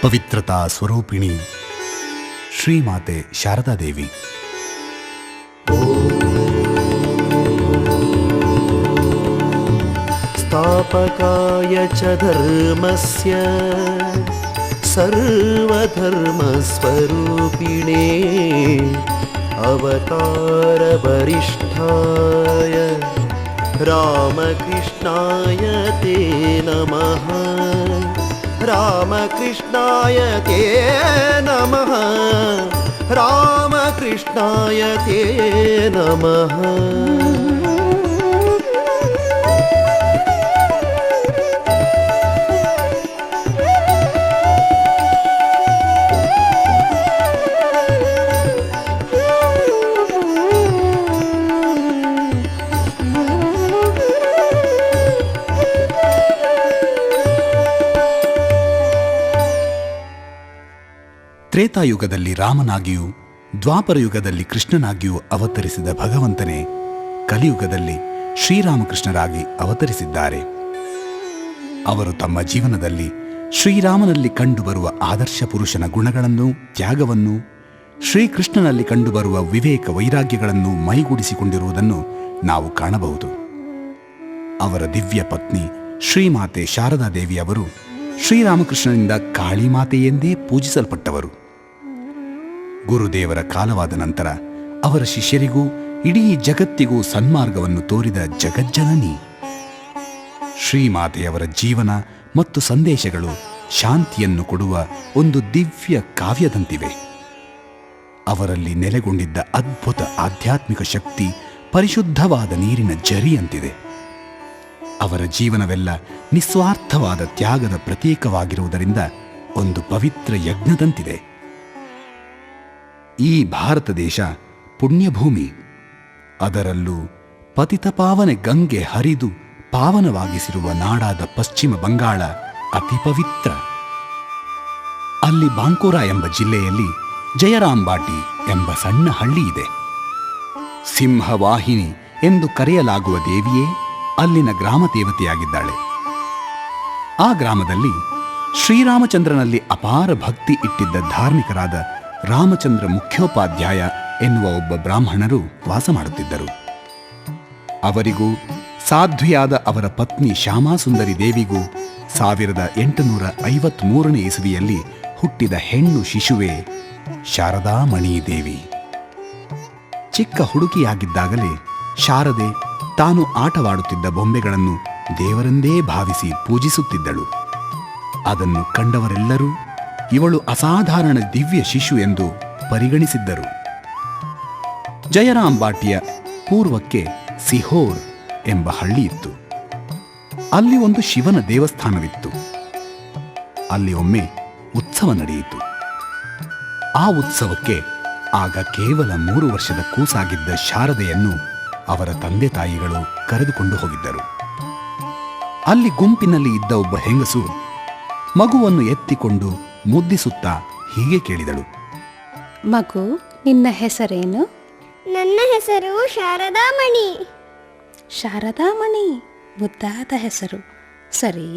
ಪವಿತ್ರತಾ ಸ್ವರೂಪಿಣಿ ಶ್ರೀಮಾತೆ ಶಾರದಾದೇವಿ. ಸ್ಥಾಪಕಾಯ ಚ ಧರ್ಮಸ್ಯ ಸರ್ವಧರ್ಮಸ್ವರೂಪಿಣೇ ಅವತಾರ ವರಿಷ್ಠಾಯ ರಾಮಕೃಷ್ಣಾಯ ತೇ ನಮಃ. ರಾಮಕೃಷ್ಣಾಯ ತೇ ನಮಃ. ರಾಮಕೃಷ್ಣಾಯ ತೇ ನಮಃ. ತ್ರೇತಾಯುಗದಲ್ಲಿ ರಾಮನಾಗಿಯೂ ದ್ವಾಪರಯುಗದಲ್ಲಿ ಕೃಷ್ಣನಾಗಿಯೂ ಅವತರಿಸಿದ ಭಗವಂತನೇ ಕಲಿಯುಗದಲ್ಲಿ ಶ್ರೀರಾಮಕೃಷ್ಣರಾಗಿ ಅವತರಿಸಿದ್ದಾರೆ. ಅವರು ತಮ್ಮ ಜೀವನದಲ್ಲಿ ಶ್ರೀರಾಮನಲ್ಲಿ ಕಂಡುಬರುವ ಆದರ್ಶ ಪುರುಷನ ಗುಣಗಳನ್ನು, ತ್ಯಾಗವನ್ನು, ಶ್ರೀಕೃಷ್ಣನಲ್ಲಿ ಕಂಡುಬರುವ ವಿವೇಕ ವೈರಾಗ್ಯಗಳನ್ನು ಮೈಗೂಡಿಸಿಕೊಂಡಿರುವುದನ್ನು ನಾವು ಕಾಣಬಹುದು. ಅವರ ದಿವ್ಯ ಪತ್ನಿ ಶ್ರೀಮಾತೆ ಶಾರದಾದೇವಿ ಅವರು ಶ್ರೀರಾಮಕೃಷ್ಣನಿಂದ ಕಾಳಿಮಾತೆ ಎಂದೇ ಪೂಜಿಸಲ್ಪಟ್ಟವರು. ಗುರುದೇವರ ಕಾಲವಾದ ನಂತರ ಅವರ ಶಿಷ್ಯರಿಗೂ ಇಡೀ ಜಗತ್ತಿಗೂ ಸನ್ಮಾರ್ಗವನ್ನು ತೋರಿದ ಜಗಜ್ಜನನಿ. ಶ್ರೀಮಾತೆಯವರ ಜೀವನ ಮತ್ತು ಸಂದೇಶಗಳು ಶಾಂತಿಯನ್ನು ಕೊಡುವ ಒಂದು ದಿವ್ಯ ಕಾವ್ಯದಂತಿವೆ. ಅವರಲ್ಲಿ ನೆಲೆಗೊಂಡಿದ್ದ ಅದ್ಭುತ ಆಧ್ಯಾತ್ಮಿಕ ಶಕ್ತಿ ಪರಿಶುದ್ಧವಾದ ನೀರಿನ ಝರಿಯಂತಿದೆ. ಅವರ ಜೀವನವೆಲ್ಲ ನಿಸ್ವಾರ್ಥವಾದ ತ್ಯಾಗದ ಪ್ರತೀಕವಾಗಿರುವುದರಿಂದ ಒಂದು ಪವಿತ್ರ ಯಜ್ಞದಂತಿದೆ. ಈ ಭಾರತ ದೇಶ ಪುಣ್ಯಭೂಮಿ. ಅದರಲ್ಲೂ ಪತಿತಪಾವನೆ ಗಂಗೆ ಹರಿದು ಪಾವನವಾಗಿಸಿರುವ ನಾಡಾದ ಪಶ್ಚಿಮ ಬಂಗಾಳ ಅತಿ ಪವಿತ್ರ. ಅಲ್ಲಿ ಬಾಂಕುರಾ ಎಂಬ ಜಿಲ್ಲೆಯಲ್ಲಿ ಜಯರಾಂಬಾಟಿ ಎಂಬ ಸಣ್ಣ ಹಳ್ಳಿ ಇದೆ. ಸಿಂಹವಾಹಿನಿ ಎಂದು ಕರೆಯಲಾಗುವ ದೇವಿಯೇ ಅಲ್ಲಿನ ಗ್ರಾಮ ದೇವತೆಯಾಗಿದ್ದಾಳೆ. ಆ ಗ್ರಾಮದಲ್ಲಿ ಶ್ರೀರಾಮಚಂದ್ರನಲ್ಲಿ ಅಪಾರ ಭಕ್ತಿ ಇಟ್ಟಿದ್ದ ಧಾರ್ಮಿಕರಾದ ರಾಮಚಂದ್ರ ಮುಖ್ಯೋಪಾಧ್ಯಾಯ ಎನ್ನುವ ಒಬ್ಬ ಬ್ರಾಹ್ಮಣರು ವಾಸ ಮಾಡುತ್ತಿದ್ದರು. ಅವರಿಗೂ ಸಾಧ್ವಿಯಾದ ಅವರ ಪತ್ನಿ ಶ್ಯಾಮಾಸುಂದರಿ ದೇವಿಗೂ 1853 ಇಸವಿಯಲ್ಲಿ ಹುಟ್ಟಿದ ಹೆಣ್ಣು ಶಿಶುವೇ ಶಾರದಾಮಣಿ ದೇವಿ. ಚಿಕ್ಕ ಹುಡುಗಿಯಾಗಿದ್ದಾಗಲೇ ಶಾರದೆ ತಾನು ಆಟವಾಡುತ್ತಿದ್ದ ಬೊಂಬೆಗಳನ್ನು ದೇವರೆಂದೇ ಭಾವಿಸಿ ಪೂಜಿಸುತ್ತಿದ್ದಳು. ಅದನ್ನು ಕಂಡವರೆಲ್ಲರೂ ಇವಳು ಅಸಾಧಾರಣ ದಿವ್ಯ ಶಿಶು ಎಂದು ಪರಿಗಣಿಸಿದ್ದರು. ಜಯರಾಂಬಾಟಿಯ ಪೂರ್ವಕ್ಕೆ ಸಿಹೋರ್ ಎಂಬ ಹಳ್ಳಿ ಇತ್ತು. ಅಲ್ಲಿ ಒಂದು ಶಿವನ ದೇವಸ್ಥಾನವಿತ್ತು. ಅಲ್ಲಿ ಒಮ್ಮೆ ಉತ್ಸವ ನಡೆಯಿತು. ಆ ಉತ್ಸವಕ್ಕೆ ಆಗ ಕೇವಲ 3 ವರ್ಷದ ಕೂಸಾಗಿದ್ದ ಶಾರದೆಯನ್ನು ಅವರ ತಂದೆ ತಾಯಿಗಳು ಕರೆದುಕೊಂಡು ಹೋಗಿದ್ದರು. ಅಲ್ಲಿ ಗುಂಪಿನಲ್ಲಿ ಇದ್ದ ಒಬ್ಬ ಹೆಂಗಸು ಮಗುವನ್ನು ಎತ್ತಿಕೊಂಡು ಮುದ್ದಿಸುತ್ತಾ ಹೀಗೆ ಕೇಳಿದಳು. ಮಗು, ನಿನ್ನ ಹೆಸರೇನು? ನನ್ನ ಹೆಸರು ಶಾರದಾಮಣಿ. ಶಾರದಾಮಣಿ, ಮುದ್ದಾದ ಹೆಸರು. ಸರಿ,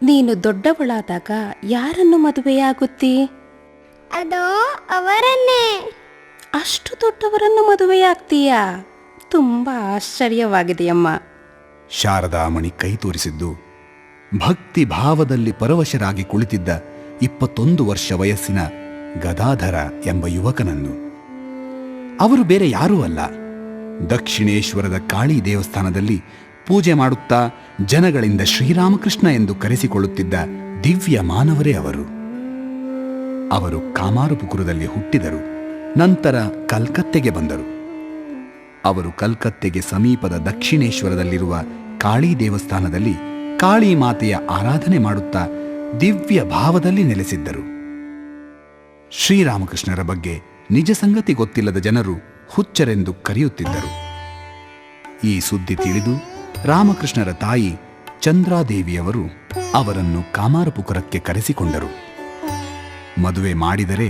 ನೀನು ದೊಡ್ಡವಳಾದಾಗ ಯಾರನ್ನು ಮದುವೆಯಾಗುತ್ತೀ? ಅದೋ ಅವರನ್ನೇ. ಅಷ್ಟು ದೊಡ್ಡವರನ್ನು ಮದುವೆಯಾಗ್ತೀಯಾ? ತುಂಬ ಆಶ್ಚರ್ಯವಾಗಿದೆಯಮ್ಮ. ಶಾರದಾಮಣಿ ಕೈ ತೋರಿಸಿದ್ದು ಭಕ್ತಿ ಭಾವದಲ್ಲಿ ಪರವಶರಾಗಿ ಕುಳಿತಿದ್ದ 21 ವರ್ಷ ವಯಸ್ಸಿನ ಗದಾಧರ ಎಂಬ ಯುವಕನನ್ನು. ಅವರು ಬೇರೆ ಯಾರೂ ಅಲ್ಲ, ದಕ್ಷಿಣೇಶ್ವರದ ಕಾಳಿ ದೇವಸ್ಥಾನದಲ್ಲಿ ಪೂಜೆ ಮಾಡುತ್ತಾ ಜನಗಳಿಂದ ಶ್ರೀರಾಮಕೃಷ್ಣ ಎಂದು ಕರೆಸಿಕೊಳ್ಳುತ್ತಿದ್ದ ದಿವ್ಯ ಮಾನವರೇ ಅವರು. ಅವರು ಕಾಮಾರಪುಕುರದಲ್ಲಿ ಹುಟ್ಟಿದರು. ನಂತರ ಕಲ್ಕತ್ತೆಗೆ ಬಂದರು. ಅವರು ಕಲ್ಕತ್ತೆಗೆ ಸಮೀಪದ ದಕ್ಷಿಣೇಶ್ವರದಲ್ಲಿರುವ ಕಾಳಿ ದೇವಸ್ಥಾನದಲ್ಲಿ ಕಾಳಿ ಮಾತೆಯ ಆರಾಧನೆ ಮಾಡುತ್ತಾ ದಿವ್ಯ ಭಾವದಲ್ಲಿ ನೆಲೆಸಿದ್ದರು. ಶ್ರೀರಾಮಕೃಷ್ಣರ ಬಗ್ಗೆ ನಿಜ ಸಂಗತಿ ಗೊತ್ತಿಲ್ಲದ ಜನರು ಹುಚ್ಚರೆಂದು ಕರೆಯುತ್ತಿದ್ದರು. ಈ ಸುದ್ದಿ ತಿಳಿದು ರಾಮಕೃಷ್ಣರ ತಾಯಿ ಚಂದ್ರಾದೇವಿಯವರು ಅವರನ್ನು ಕಾಮಾರಪುಕುರಕ್ಕೆ ಕರೆಸಿಕೊಂಡರು. ಮದುವೆ ಮಾಡಿದರೆ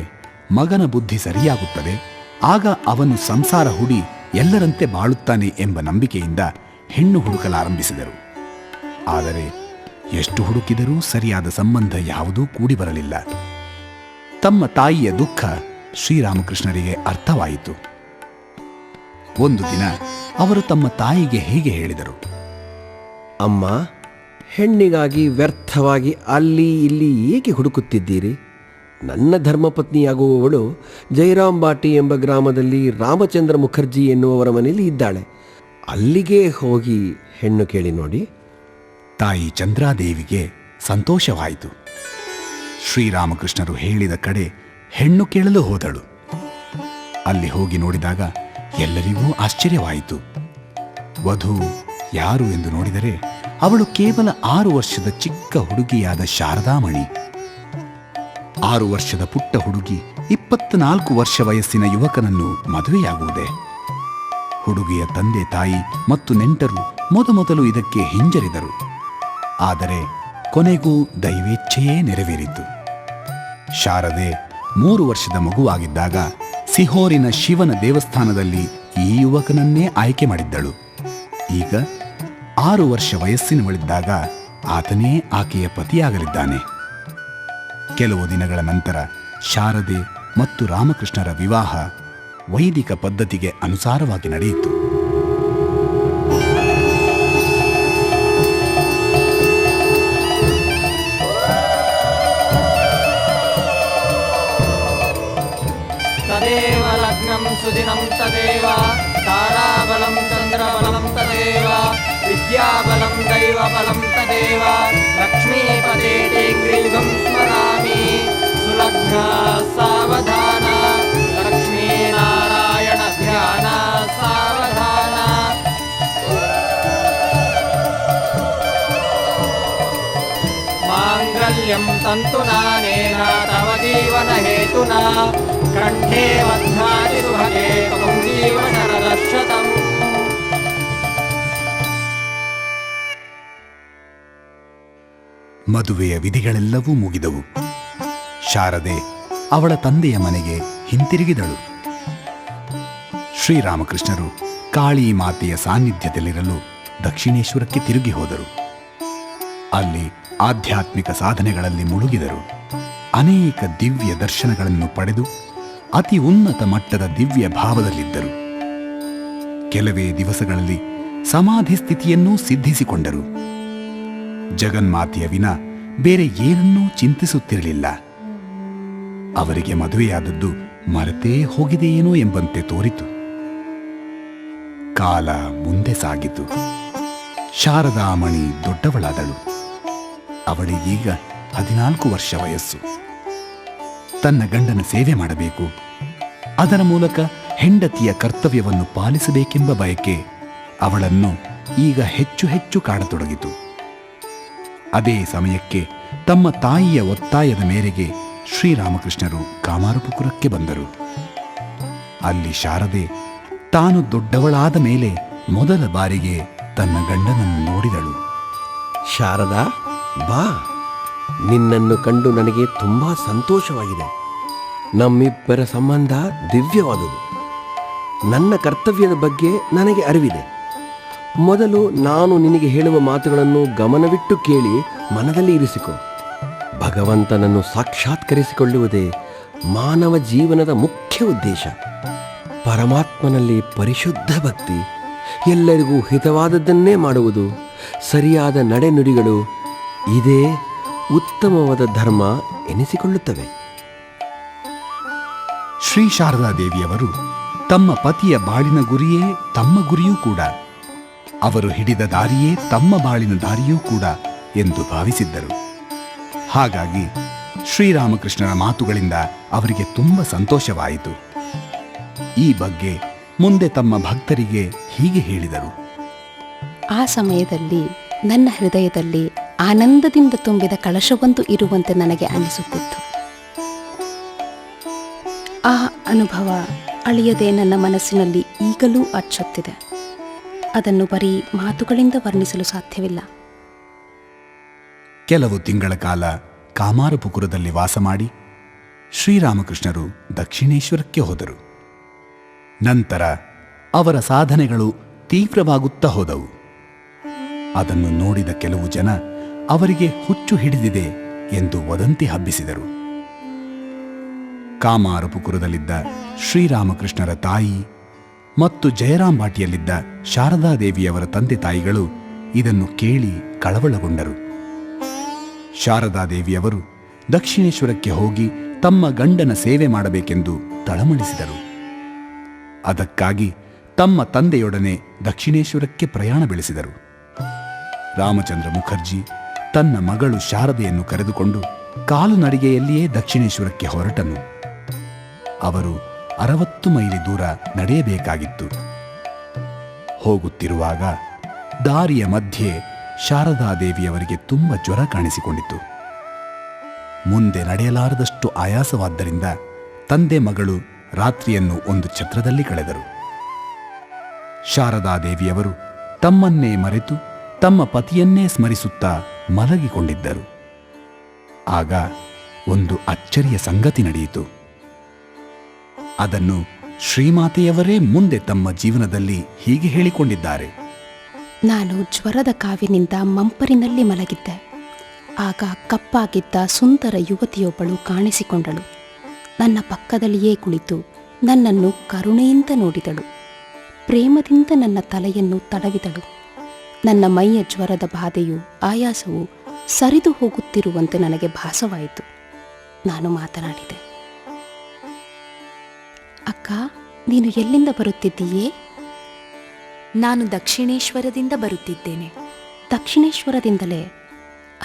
ಮಗನ ಬುದ್ಧಿ ಸರಿಯಾಗುತ್ತದೆ, ಆಗ ಅವನು ಸಂಸಾರ ಹುಡಿ ಎಲ್ಲರಂತೆ ಬಾಳುತ್ತಾನೆ ಎಂಬ ನಂಬಿಕೆಯಿಂದ ಹೆಣ್ಣು ಹುಡುಕಲಾರಂಭಿಸಿದರು. ಆದರೆ ಎಷ್ಟು ಹುಡುಕಿದರೂ ಸರಿಯಾದ ಸಂಬಂಧ ಯಾವುದೂ ಕೂಡಿ ಬರಲಿಲ್ಲ. ತಮ್ಮ ತಾಯಿಯ ದುಃಖ ಶ್ರೀರಾಮಕೃಷ್ಣರಿಗೆ ಅರ್ಥವಾಯಿತು. ಒಂದು ದಿನ ಅವರು ತಮ್ಮ ತಾಯಿಗೆ ಹೀಗೆ ಹೇಳಿದರು. ಅಮ್ಮ, ಹೆಣ್ಣಿಗಾಗಿ ವ್ಯರ್ಥವಾಗಿ ಅಲ್ಲಿ ಇಲ್ಲಿ ಏಕೆ ಹುಡುಕುತ್ತಿದ್ದೀರಿ? ನನ್ನ ಧರ್ಮಪತ್ನಿಯಾಗುವವಳು ಜೈರಾಮ್ ಬಾಟಿ ಎಂಬ ಗ್ರಾಮದಲ್ಲಿ ರಾಮಚಂದ್ರ ಮುಖರ್ಜಿ ಎನ್ನುವವರ ಮನೆಯಲ್ಲಿ ಇದ್ದಾಳೆ. ಅಲ್ಲಿಗೆ ಹೋಗಿ ಹೆಣ್ಣು ಕೇಳಿ ನೋಡಿ. ತಾಯಿ ಚಂದ್ರಾದೇವಿಗೆ ಸಂತೋಷವಾಯಿತು. ಶ್ರೀರಾಮಕೃಷ್ಣರು ಹೇಳಿದ ಕಡೆ ಹೆಣ್ಣು ಕೇಳಲು ಹೋದಳು. ಅಲ್ಲಿ ಹೋಗಿ ನೋಡಿದಾಗ ಎಲ್ಲರಿಗೂ ಆಶ್ಚರ್ಯವಾಯಿತು. ವಧು ಯಾರು ಎಂದು ನೋಡಿದರೆ ಅವಳು ಕೇವಲ 6 ವರ್ಷದ ಚಿಕ್ಕ ಹುಡುಗಿಯಾದ ಶಾರದಾಮಣಿ. 6 ವರ್ಷದ ಪುಟ್ಟ ಹುಡುಗಿ 24 ವರ್ಷ ವಯಸ್ಸಿನ ಯುವಕನನ್ನು ಮದುವೆಯಾಗುವುದೇ? ಹುಡುಗಿಯ ತಂದೆ ತಾಯಿ ಮತ್ತು ನೆಂಟರು ಮೊದಮೊದಲು ಇದಕ್ಕೆ ಹಿಂಜರಿದರು. ಆದರೆ ಕೊನೆಗೂ ದೈವೇಚ್ಛೆಯೇ ನೆರವೇರಿತು. ಶಾರದೆ 3 ವರ್ಷದ ಮಗುವಾಗಿದ್ದಾಗ ಸಿಹೋರಿನ ಶಿವನ ದೇವಸ್ಥಾನದಲ್ಲಿ ಈ ಯುವಕನನ್ನೇ ಆಯ್ಕೆ ಮಾಡಿದ್ದಳು. ಈಗ 6 ವರ್ಷ ವಯಸ್ಸಿನವಳಿದ್ದಾಗ ಆತನೇ ಆಕೆಯ ಪತಿಯಾಗಲಿದ್ದಾನೆ. ಕೆಲವು ದಿನಗಳ ನಂತರ ಶಾರದೆ ಮತ್ತು ರಾಮಕೃಷ್ಣರ ವಿವಾಹ ವೈದಿಕ ಪದ್ಧತಿಗೆ ಅನುಸಾರವಾಗಿ ನಡೆಯಿತು. ತದೇವ ಲಗ್ನಂ ಸುದಿನಂ ತದೇವ ತಾರಾಬಲಂ ಚಂದ್ರಬಲಂ ತದೇವ ವಿದ್ಯಾಬಲಂ ದೈವಬಲಂ ತದೇವ ಲಕ್ಷ್ಮೀಪದೇ ಡಿಗ್ರಿಯುಗಂ ಸ್ಮರಾಮಿ ಸುಲಗ್ನ ಸಾವಧಾನ ಲಕ್ಷ್ಮೀನಾರಾಯಣ ಧ್ಯಾನ ಸಾವಧಾನ. ಮಾಂಗಲ್ಯಂ ತಂತುನಾನೇನ ತವ ಜೀವನ ಹೇತುನಾ ಕಂಠೇ ಬಧ್ನಾನಿ ಸುಭಗೆ ತ್ವಂ ಜೀವ ಶರದಶತಂ. ಮದುವೆಯ ವಿಧಿಗಳೆಲ್ಲವೂ ಮುಗಿದವು. ಶಾರದೆ ಅವಳ ತಂದೆಯ ಮನೆಗೆ ಹಿಂತಿರುಗಿದಳು. ಶ್ರೀರಾಮಕೃಷ್ಣರು ಕಾಳಿ ಮಾತೆಯ ಸಾನ್ನಿಧ್ಯದಲ್ಲಿರಲು ದಕ್ಷಿಣೇಶ್ವರಕ್ಕೆ ತಿರುಗಿ ಹೋದರು. ಅಲ್ಲಿ ಆಧ್ಯಾತ್ಮಿಕ ಸಾಧನೆಗಳಲ್ಲಿ ಮುಳುಗಿದರು. ಅನೇಕ ದಿವ್ಯ ದರ್ಶನಗಳನ್ನು ಪಡೆದು ಅತಿ ಉನ್ನತ ಮಟ್ಟದ ದಿವ್ಯ ಭಾವದಲ್ಲಿದ್ದರು. ಕೆಲವೇ ದಿವಸಗಳಲ್ಲಿ ಸಮಾಧಿ ಸ್ಥಿತಿಯನ್ನೂ ಸಿದ್ಧಿಸಿಕೊಂಡರು. ಜಗನ್ಮಾತೆಯ ವಿನ ಬೇರೆ ಏನನ್ನೂ ಚಿಂತಿಸುತ್ತಿರಲಿಲ್ಲ. ಅವರಿಗೆ ಮದುವೆಯಾದದ್ದು ಮರೆತೇ ಹೋಗಿದೆಯೇನೋ ಎಂಬಂತೆ ತೋರಿತು. ಕಾಲ ಮುಂದೆ ಸಾಗಿತು. ಶಾರದಾಮಣಿ ದೊಡ್ಡವಳಾದಳು. ಅವಳಿಗೀಗ 14 ವರ್ಷ ವಯಸ್ಸು. ತನ್ನ ಗಂಡನ ಸೇವೆ ಮಾಡಬೇಕು, ಅದರ ಮೂಲಕ ಹೆಂಡತಿಯ ಕರ್ತವ್ಯವನ್ನು ಪಾಲಿಸಬೇಕೆಂಬ ಬಯಕೆ ಅವಳನ್ನು ಈಗ ಹೆಚ್ಚು ಹೆಚ್ಚು ಕಾಡತೊಡಗಿತು. ಅದೇ ಸಮಯಕ್ಕೆ ತಮ್ಮ ತಾಯಿಯ ಒತ್ತಾಯದ ಮೇರೆಗೆ ಶ್ರೀರಾಮಕೃಷ್ಣರು ಕಾಮಾರಪುರಕ್ಕೆ ಬಂದರು. ಅಲ್ಲಿ ಶಾರದೆ ತಾನು ದೊಡ್ಡವಳಾದ ಮೇಲೆ ಮೊದಲ ಬಾರಿಗೆ ತನ್ನ ಗಂಡನನ್ನು ನೋಡಿದಳು. ಶಾರದಾ, ಬಾ. ನಿನ್ನನ್ನು ಕಂಡು ನನಗೆ ತುಂಬಾ ಸಂತೋಷವಾಗಿದೆ. ನಮ್ಮಿಬ್ಬರ ಸಂಬಂಧ ದಿವ್ಯವಾದುದು. ನನ್ನ ಕರ್ತವ್ಯದ ಬಗ್ಗೆ ನನಗೆ ಅರಿವಿದೆ. ಮೊದಲು ನಾನು ನಿನಗೆ ಹೇಳುವ ಮಾತುಗಳನ್ನು ಗಮನವಿಟ್ಟು ಕೇಳಿ ಮನದಲ್ಲಿ ಇರಿಸಿಕೊ. ಭಗವಂತನನ್ನು ಸಾಕ್ಷಾತ್ಕರಿಸಿಕೊಳ್ಳುವುದೇ ಮಾನವ ಜೀವನದ ಮುಖ್ಯ ಉದ್ದೇಶ. ಪರಮಾತ್ಮನಲ್ಲಿ ಪರಿಶುದ್ಧ ಭಕ್ತಿ, ಎಲ್ಲರಿಗೂ ಹಿತವಾದದ್ದನ್ನೇ ಮಾಡುವುದು, ಸರಿಯಾದ ನಡೆನುಡಿಗಳು ಇದೇ ಉತ್ತಮವಾದ ಧರ್ಮ ಎನಿಸಿಕೊಳ್ಳುತ್ತವೆ. ಶ್ರೀ ಶಾರದಾದೇವಿಯವರು ತಮ್ಮ ಪತಿಯ ಬಾಳಿನ ಗುರಿಯೇ ತಮ್ಮ ಗುರಿಯೂ ಕೂಡ, ಅವರು ಹಿಡಿದ ದಾರಿಯೇ ತಮ್ಮ ಬಾಳಿನ ದಾರಿಯೂ ಕೂಡ ಎಂದು ಭಾವಿಸಿದ್ದರು. ಹಾಗಾಗಿ ಶ್ರೀರಾಮಕೃಷ್ಣರ ಮಾತುಗಳಿಂದ ಅವರಿಗೆ ತುಂಬ ಸಂತೋಷವಾಯಿತು. ಈ ಬಗ್ಗೆ ಮುಂದೆ ತಮ್ಮ ಭಕ್ತರಿಗೆ ಹೀಗೆ ಹೇಳಿದರು. ಆ ಸಮಯದಲ್ಲಿ ನನ್ನ ಹೃದಯದಲ್ಲಿ ಆನಂದದಿಂದ ತುಂಬಿದ ಕಳಶವೊಂದು ಇರುವಂತೆ ನನಗೆ ಅನಿಸುತ್ತಿತ್ತು. ಆ ಅನುಭವ ಅಳಿಯದೆ ನನ್ನ ಮನಸ್ಸಿನಲ್ಲಿ ಈಗಲೂ ಅಚ್ಚೊತ್ತಿದೆ. ಅದನ್ನು ಬರೀ ಮಾತುಗಳಿಂದ ವರ್ಣಿಸಲು ಸಾಧ್ಯವಿಲ್ಲ. ಕೆಲವು ತಿಂಗಳ ಕಾಲ ಕಾಮಾರಪುರದಲ್ಲಿ ವಾಸ ಮಾಡಿ ಶ್ರೀರಾಮಕೃಷ್ಣರು ದಕ್ಷಿಣೇಶ್ವರಕ್ಕೆ ಹೋದರು. ನಂತರ ಅವರ ಸಾಧನೆಗಳು ತೀವ್ರವಾಗುತ್ತಾ ಹೋದವು. ಅದನ್ನು ನೋಡಿದ ಕೆಲವು ಜನ ಅವರಿಗೆ ಹುಚ್ಚು ಹಿಡಿದಿದೆ ಎಂದು ವದಂತಿ ಹಬ್ಬಿಸಿದರು. ಕಾಮಾರಪುಕುರದಲ್ಲಿದ್ದ ಶ್ರೀರಾಮಕೃಷ್ಣರ ತಾಯಿ ಮತ್ತು ಜಯರಾಂಬಾಟಿಯಲ್ಲಿದ್ದ ಶಾರದಾದೇವಿಯವರ ತಂದೆ ತಾಯಿಗಳು ಇದನ್ನು ಕೇಳಿ ಕಳವಳಗೊಂಡರು. ಶಾರದಾದೇವಿಯವರು ದಕ್ಷಿಣೇಶ್ವರಕ್ಕೆ ಹೋಗಿ ತಮ್ಮ ಗಂಡನ ಸೇವೆ ಮಾಡಬೇಕೆಂದು ತಳಮಳಿಸಿದರು. ಅದಕ್ಕಾಗಿ ತಮ್ಮ ತಂದೆಯೊಡನೆ ದಕ್ಷಿಣೇಶ್ವರಕ್ಕೆ ಪ್ರಯಾಣ ಬೆಳೆಸಿದರು. ರಾಮಚಂದ್ರ ಮುಖರ್ಜಿ ತನ್ನ ಮಗಳು ಶಾರದೆಯನ್ನು ಕರೆದುಕೊಂಡು ಕಾಲುನಡಿಗೆಯಲ್ಲಿಯೇ ದಕ್ಷಿಣೇಶ್ವರಕ್ಕೆ ಹೊರಟನು. ಅವರು 60 ಮೈಲಿ ದೂರ ನಡೆಯಬೇಕಾಗಿತ್ತು. ಹೋಗುತ್ತಿರುವಾಗ ದಾರಿಯ ಮಧ್ಯೆ ಶಾರದಾದೇವಿಯವರಿಗೆ ತುಂಬ ಜ್ವರ ಕಾಣಿಸಿಕೊಂಡಿತು. ಮುಂದೆ ನಡೆಯಲಾರದಷ್ಟು ಆಯಾಸವಾದ್ದರಿಂದ ತಂದೆ ಮಗಳು ರಾತ್ರಿಯನ್ನು ಒಂದು ಛತ್ರದಲ್ಲಿ ಕಳೆದರು. ಶಾರದಾದೇವಿಯವರು ತಮ್ಮನ್ನೇ ಮರೆತು ತಮ್ಮ ಪತಿಯನ್ನೇ ಸ್ಮರಿಸುತ್ತಾ ಮಲಗಿಕೊಂಡಿದ್ದರು. ಆಗ ಒಂದು ಅಚ್ಚರಿಯ ಸಂಗತಿ ನಡೆಯಿತು. ಅದನ್ನು ಶ್ರೀಮಾತೆಯವರೇ ಮುಂದೆ ತಮ್ಮ ಜೀವನದಲ್ಲಿ ಹೀಗೆ ಹೇಳಿಕೊಂಡಿದ್ದಾರೆ. ನಾನು ಜ್ವರದ ಕಾವಿನಿಂದ ಮಂಪರಿನಲ್ಲಿ ಮಲಗಿದ್ದೆ. ಆಗ ಕಪ್ಪಾಗಿದ್ದ ಸುಂದರ ಯುವತಿಯೊಬ್ಬಳು ಕಾಣಿಸಿಕೊಂಡಳು. ನನ್ನ ಪಕ್ಕದಲ್ಲಿಯೇ ಕುಳಿತು ನನ್ನನ್ನು ಕರುಣೆಯಿಂದ ನೋಡಿದಳು. ಪ್ರೇಮದಿಂದ ನನ್ನ ತಲೆಯನ್ನು ತಡವಿದಳು. ನನ್ನ ಮೈಯ ಜ್ವರದ ಬಾಧೆಯು ಆಯಾಸವು ಸರಿದು ಹೋಗುತ್ತಿರುವಂತೆ ನನಗೆ ಭಾಸವಾಯಿತು. ನಾನು ಮಾತನಾಡಿದೆ. ಅಕ್ಕ, ನೀನು ಎಲ್ಲಿಂದ ಬರುತ್ತಿದ್ದೀಯೇ? ನಾನು ದಕ್ಷಿಣೇಶ್ವರದಿಂದ ಬರುತ್ತಿದ್ದೇನೆ. ದಕ್ಷಿಣೇಶ್ವರದಿಂದಲೇ?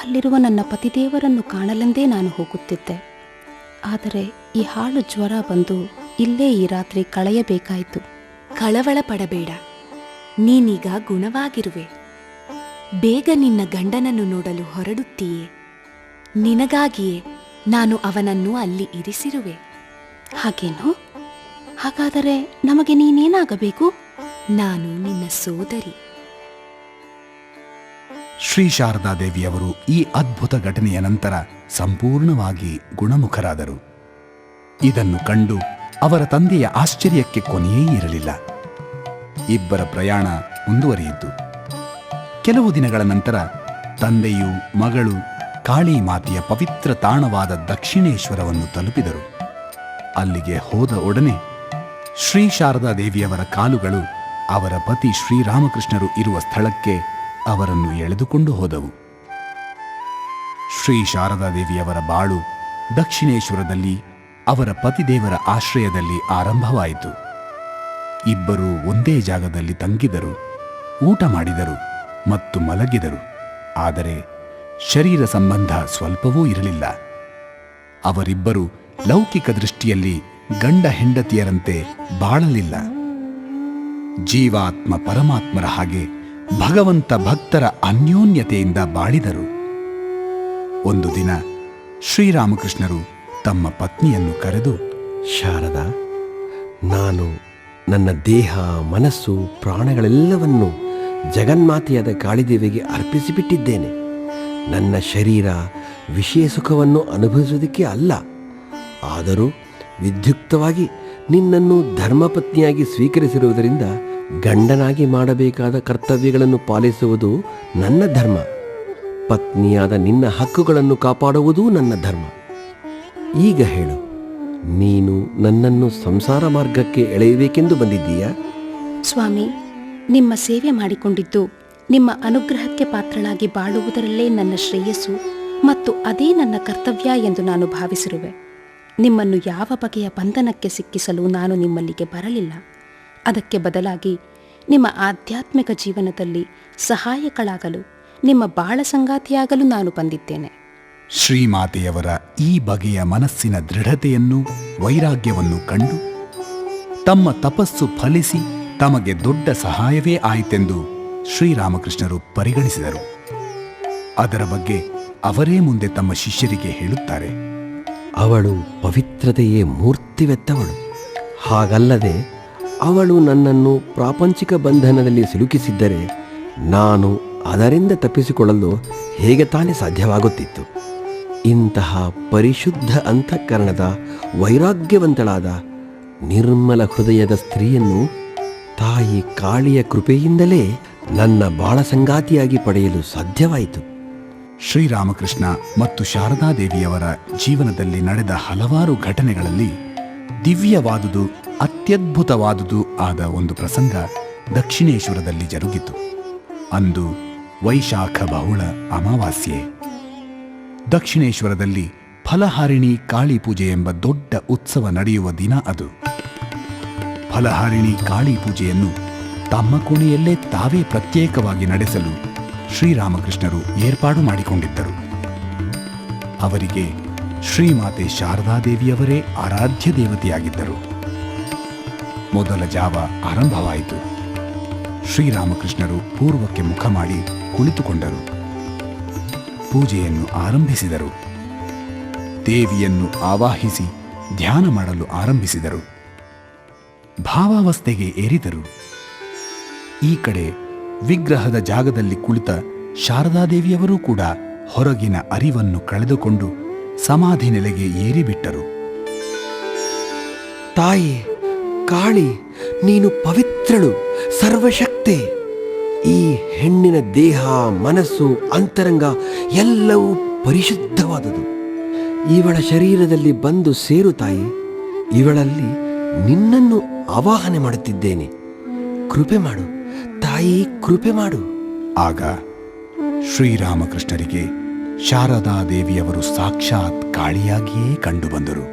ಅಲ್ಲಿರುವ ನನ್ನ ಪತಿದೇವರನ್ನು ಕಾಣಲೆಂದೇ ನಾನು ಹೋಗುತ್ತಿದ್ದೆ. ಆದರೆ ಈ ಹಾಳು ಜ್ವರ ಬಂದು ಇಲ್ಲೇ ಈ ರಾತ್ರಿ ಕಳೆಯಬೇಕಾಯಿತು. ಕಳವಳ ಪಡಬೇಡ, ನೀನೀಗ ಗುಣವಾಗಿರುವೆ. ಬೇಗ ನಿನ್ನ ಗಂಡನನ್ನು ನೋಡಲು ಹೊರಡುತ್ತೀಯೇ? ನಿನಗಾಗಿಯೇ ನಾನು ಅವನನ್ನು ಅಲ್ಲಿ ಇರಿಸಿರುವೆ. ಹಾಗೇನು? ಹಾಗಾದರೆ ನಮಗೆ ನೀನೇನಾಗಬೇಕು? ನಾನು ನಿನ್ನ ಸೋದರಿ. ಶ್ರೀ ಶಾರದಾದೇವಿಯವರು ಈ ಅದ್ಭುತ ಘಟನೆಯ ನಂತರ ಸಂಪೂರ್ಣವಾಗಿ ಗುಣಮುಖರಾದರು. ಇದನ್ನು ಕಂಡು ಅವರ ತಂದೆಯ ಆಶ್ಚರ್ಯಕ್ಕೆ ಕೊನೆಯೇ ಇರಲಿಲ್ಲ. ಇಬ್ಬರ ಪ್ರಯಾಣ ಮುಂದುವರಿಯಿತು. ಕೆಲವು ದಿನಗಳ ನಂತರ ತಂದೆಯು ಮಗಳು ಕಾಳಿ ಮಾತೆಯ ಪವಿತ್ರ ತಾಣವಾದ ದಕ್ಷಿಣೇಶ್ವರವನ್ನು ತಲುಪಿದರು. ಅಲ್ಲಿಗೆ ಹೋದ ಒಡನೆ ಶ್ರೀ ಶಾರದಾದೇವಿಯವರ ಕಾಲುಗಳು ಅವರ ಪತಿ ಶ್ರೀರಾಮಕೃಷ್ಣರು ಇರುವ ಸ್ಥಳಕ್ಕೆ ಅವರನ್ನು ಎಳೆದುಕೊಂಡು ಹೋದವು. ಶ್ರೀ ಶಾರದಾದೇವಿಯವರ ಬಾಳು ದಕ್ಷಿಣೇಶ್ವರದಲ್ಲಿ ಅವರ ಪತಿದೇವರ ಆಶ್ರಯದಲ್ಲಿ ಆರಂಭವಾಯಿತು. ಇಬ್ಬರೂ ಒಂದೇ ಜಾಗದಲ್ಲಿ ತಂಗಿದರು, ಊಟ ಮಾಡಿದರು ಮತ್ತು ಮಲಗಿದರು. ಆದರೆ ಶರೀರ ಸಂಬಂಧ ಸ್ವಲ್ಪವೂ ಇರಲಿಲ್ಲ. ಅವರಿಬ್ಬರು ಲೌಕಿಕ ದೃಷ್ಟಿಯಲ್ಲಿ ಗಂಡ ಹೆಂಡತಿಯರಂತೆ ಬಾಳಲಿಲ್ಲ. ಜೀವಾತ್ಮ ಪರಮಾತ್ಮರ ಹಾಗೆ ಭಗವಂತ ಭಕ್ತರ ಅನ್ಯೋನ್ಯತೆಯಿಂದ ಬಾಳಿದರು. ಒಂದು ದಿನ ಶ್ರೀರಾಮಕೃಷ್ಣರು ತಮ್ಮ ಪತ್ನಿಯನ್ನು ಕರೆದು, ಶಾರದಾ, ನಾನು ನನ್ನ ದೇಹ, ಮನಸ್ಸು, ಪ್ರಾಣಗಳೆಲ್ಲವನ್ನೂ ಜಗನ್ಮಾತೆಯಾದ ಕಾಳಿದೇವಿಗೆ ಅರ್ಪಿಸಿಬಿಟ್ಟಿದ್ದೇನೆ. ನನ್ನ ಶರೀರ ವಿಷಯ ಸುಖವನ್ನು ಅನುಭವಿಸುವುದಕ್ಕೆ ಅಲ್ಲ. ಆದರೂ ವಿದ್ಯುಕ್ತವಾಗಿ ನಿನ್ನನ್ನು ಧರ್ಮಪತ್ನಿಯಾಗಿ ಸ್ವೀಕರಿಸಿರುವುದರಿಂದ ಗಂಡನಾಗಿ ಮಾಡಬೇಕಾದ ಕರ್ತವ್ಯಗಳನ್ನು ಪಾಲಿಸುವುದು ನನ್ನ ಧರ್ಮ. ಪತ್ನಿಯಾದ ನಿನ್ನ ಹಕ್ಕುಗಳನ್ನು ಕಾಪಾಡುವುದೂ ನನ್ನ ಧರ್ಮ. ಈಗ ಹೇಳು, ನೀನು ನನ್ನನ್ನು ಸಂಸಾರ ಮಾರ್ಗಕ್ಕೆ ಎಳೆಯಬೇಕೆಂದು ಬಂದಿದ್ದೀಯಾ? ಸ್ವಾಮಿ, ನಿಮ್ಮ ಸೇವೆ ಮಾಡಿಕೊಂಡಿದ್ದು ನಿಮ್ಮ ಅನುಗ್ರಹಕ್ಕೆ ಪಾತ್ರಳಾಗಿ ಬಾಳುವುದರಲ್ಲೇ ನನ್ನ ಶ್ರೇಯಸ್ಸು ಮತ್ತು ಅದೇ ನನ್ನ ಕರ್ತವ್ಯ ಎಂದು ನಾನು ಭಾವಿಸಿರುವೆ. ನಿಮ್ಮನ್ನು ಯಾವ ಬಗೆಯ ಬಂಧನಕ್ಕೆ ಸಿಕ್ಕಿಸಲು ನಾನು ನಿಮ್ಮಲ್ಲಿಗೆ ಬರಲಿಲ್ಲ. ಅದಕ್ಕೆ ಬದಲಾಗಿ ನಿಮ್ಮ ಆಧ್ಯಾತ್ಮಿಕ ಜೀವನದಲ್ಲಿ ಸಹಾಯಕಳಾಗಲು, ನಿಮ್ಮ ಬಾಳ ಸಂಗಾತಿಯಾಗಲು ನಾನು ಬಂದಿದ್ದೇನೆ. ಶ್ರೀಮಾತೆಯವರ ಈ ಬಗೆಯ ಮನಸ್ಸಿನ ದೃಢತೆಯನ್ನು, ವೈರಾಗ್ಯವನ್ನು ಕಂಡು ತಮ್ಮ ತಪಸ್ಸು ಫಲಿಸಿ ತಮಗೆ ದೊಡ್ಡ ಸಹಾಯವೇ ಆಯಿತೆಂದು ಶ್ರೀರಾಮಕೃಷ್ಣರು ಪರಿಗಣಿಸಿದರು. ಅದರ ಬಗ್ಗೆ ಅವರೇ ಮುಂದೆ ತಮ್ಮ ಶಿಷ್ಯರಿಗೆ ಹೇಳುತ್ತಾರೆ. ಅವಳು ಪವಿತ್ರತೆಯೇ ಮೂರ್ತಿವೆತ್ತವಳು. ಹಾಗಲ್ಲದೆ ಅವಳು ನನ್ನನ್ನು ಪ್ರಾಪಂಚಿಕ ಬಂಧನದಲ್ಲಿ ಸಿಲುಕಿಸಿದ್ದರೆ ನಾನು ಅದರಿಂದ ತಪ್ಪಿಸಿಕೊಳ್ಳಲು ಹೇಗೆ ತಾನೇ ಸಾಧ್ಯವಾಗುತ್ತಿತ್ತು? ಇಂತಹ ಪರಿಶುದ್ಧ ಅಂತಃಕರಣದ ವೈರಾಗ್ಯವಂತಳಾದ ನಿರ್ಮಲ ಹೃದಯದ ಸ್ತ್ರೀಯನ್ನು ತಾಯಿ ಕಾಳಿಯ ಕೃಪೆಯಿಂದಲೇ ನನ್ನ ಬಾಳ ಸಂಗಾತಿಯಾಗಿ ಪಡೆಯಲು ಸಾಧ್ಯವಾಯಿತು. ಶ್ರೀರಾಮಕೃಷ್ಣ ಮತ್ತು ಶಾರದಾದೇವಿಯವರ ಜೀವನದಲ್ಲಿ ನಡೆದ ಹಲವಾರು ಘಟನೆಗಳಲ್ಲಿ ದಿವ್ಯವಾದುದು, ಅತ್ಯದ್ಭುತವಾದುದು ಆದ ಒಂದು ಪ್ರಸಂಗ ದಕ್ಷಿಣೇಶ್ವರದಲ್ಲಿ ಜರುಗಿತು. ಅಂದು ವೈಶಾಖ ಬಹುಳ ಅಮಾವಾಸ್ಯೆ. ದಕ್ಷಿಣೇಶ್ವರದಲ್ಲಿ ಫಲಹಾರಿಣಿ ಕಾಳಿ ಪೂಜೆ ಎಂಬ ದೊಡ್ಡ ಉತ್ಸವ ನಡೆಯುವ ದಿನ ಅದು. ಫಲಹಾರಿಣಿ ಕಾಳಿ ಪೂಜೆಯನ್ನು ತಮ್ಮ ಕೋಣೆಯಲ್ಲೇ ತಾವೇ ಪ್ರತ್ಯೇಕವಾಗಿ ನಡೆಸಲು ಶ್ರೀರಾಮಕೃಷ್ಣರು ಏರ್ಪಾಡು ಮಾಡಿಕೊಂಡಿದ್ದರು. ಅವರಿಗೆ ಶ್ರೀಮಾತೆ ಶಾರದಾದೇವಿಯವರೇ ಆರಾಧ್ಯ ದೇವತೆಯಾಗಿದ್ದರು. ಮೊದಲ ಜಾವ ಆರಂಭವಾಯಿತು. ಶ್ರೀರಾಮಕೃಷ್ಣರು ಪೂರ್ವಕ್ಕೆ ಮುಖ ಮಾಡಿ ಕುಳಿತುಕೊಂಡರು. ಪೂಜೆಯನ್ನು ಆರಂಭಿಸಿದರು. ದೇವಿಯನ್ನು ಆವಾಹಿಸಿ ಧ್ಯಾನ ಮಾಡಲು ಆರಂಭಿಸಿದರು. ಭಾವಾವಸ್ಥೆಗೆ ಏರಿದರು. ಈ ಕಡೆ ವಿಗ್ರಹದ ಜಾಗದಲ್ಲಿ ಕುಳಿತ ಶಾರದಾದೇವಿಯವರೂ ಕೂಡ ಹೊರಗಿನ ಅರಿವನ್ನು ಕಳೆದುಕೊಂಡು ಸಮಾಧಿ ನೆಲೆಗೆ ಏರಿಬಿಟ್ಟರು. ತಾಯಿ ಕಾಳಿ, ನೀನು ಪವಿತ್ರಳು, ಸರ್ವಶಕ್ತೆ. ಈ ಹೆಣ್ಣಿನ ದೇಹ, ಮನಸ್ಸು, ಅಂತರಂಗ ಎಲ್ಲವೂ ಪರಿಶುದ್ಧವಾದುದು. ಇವಳ ಶರೀರದಲ್ಲಿ ಬಂದು ಸೇರು ತಾಯಿ. ಇವಳಲ್ಲಿ ನಿನ್ನನ್ನು ಆವಾಹನೆ ಮಾಡುತ್ತಿದ್ದೇನೆ. ಕೃಪೆ ಮಾಡು ತಾಯಿ, ಕೃಪೆ ಮಾಡು. ಆಗ ಶ್ರೀರಾಮಕೃಷ್ಣರಿಗೆ ಶಾರದಾದೇವಿಯವರು ಸಾಕ್ಷಾತ್ ಕಾಳಿಯಾಗಿಯೇ ಕಂಡುಬಂದರು.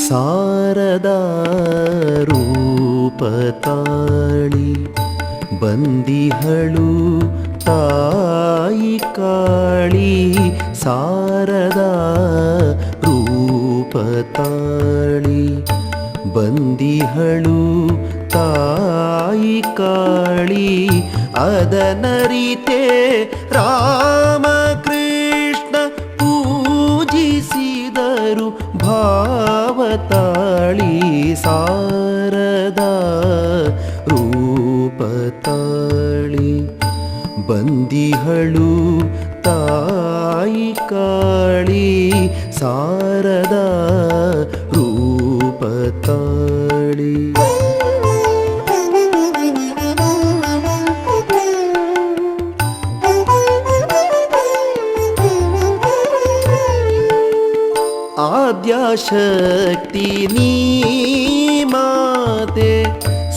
ಶಾರದಾ ರೂಪತಾಳಿ ಬಂದಿಹಳು ತಾಯಿ ಕಾಳಿ. ಶಾರದಾ ರೂಪತಾಳಿ ಬಂದಿಹಳು ತಾಯಿ ಕಾಳಿ. ಅದನರಿತೆ ರಾಮಕೃಷ್ಣ ಪೂಜಿಸಿದರು ಭಾವತಾಳಿ. ಶಾರದಾ ರೂಪತಾಳಿ ಬಂದಿಹಳು ತಾಯಿ ಕಾಳಿ. ಶಾರದಾ ರೂಪತಾಳಿ. ಆದ್ಯಾಶಕ್ತಿ ನೀ ಮಾತೆ,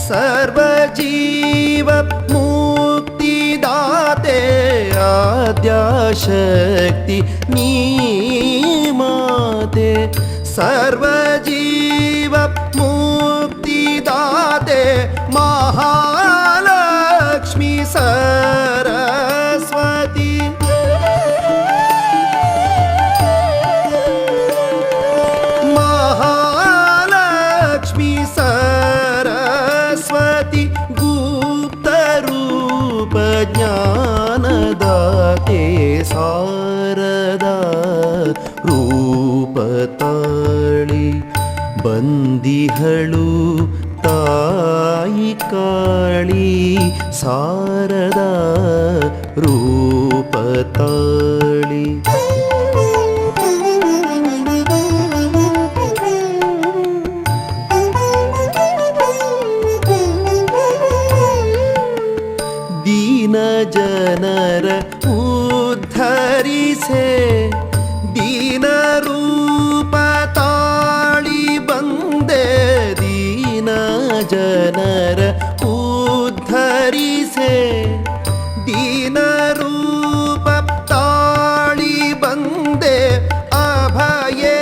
ಸರ್ವಜೀವ ಮುಕ್ತಿದಾತೆ. ಆದ್ಯಾಶಕ್ತಿ ನೀ ಮಾತೆ, ಸರ್ವಜೀವ ಮುಕ್ತಿದಾತೆ. ಮಹಾಲಕ್ಷ್ಮಿ ಸರಸ್ವತಿ, ಮಹಾಲಕ್ಷ್ಮಿ ಸರಸ್ವತಿ. ಗುಪ್ತರೂಪ ಜ್ಞಾನದಾತೆ. ಶಾರದಾ ರೂಪತಾಳಿ ಬಂದಿಹಳು ತಾಯಿ ಕಾಳಿ. ಶಾರದಾ ರೂಪತಾಳಿ. ದೀನ ಜನರ ಉದ್ಧರಿಸೆ, ದೀನ ರೂಪ ತಾಳಿ ಬಂದೆ. ದೀನ ಜನರ ಉದ್ಧರಿಸೆ, ದೀನ ರೂಪ ತಾಳಿ ಬಂದೆ. ಅಭಯೇ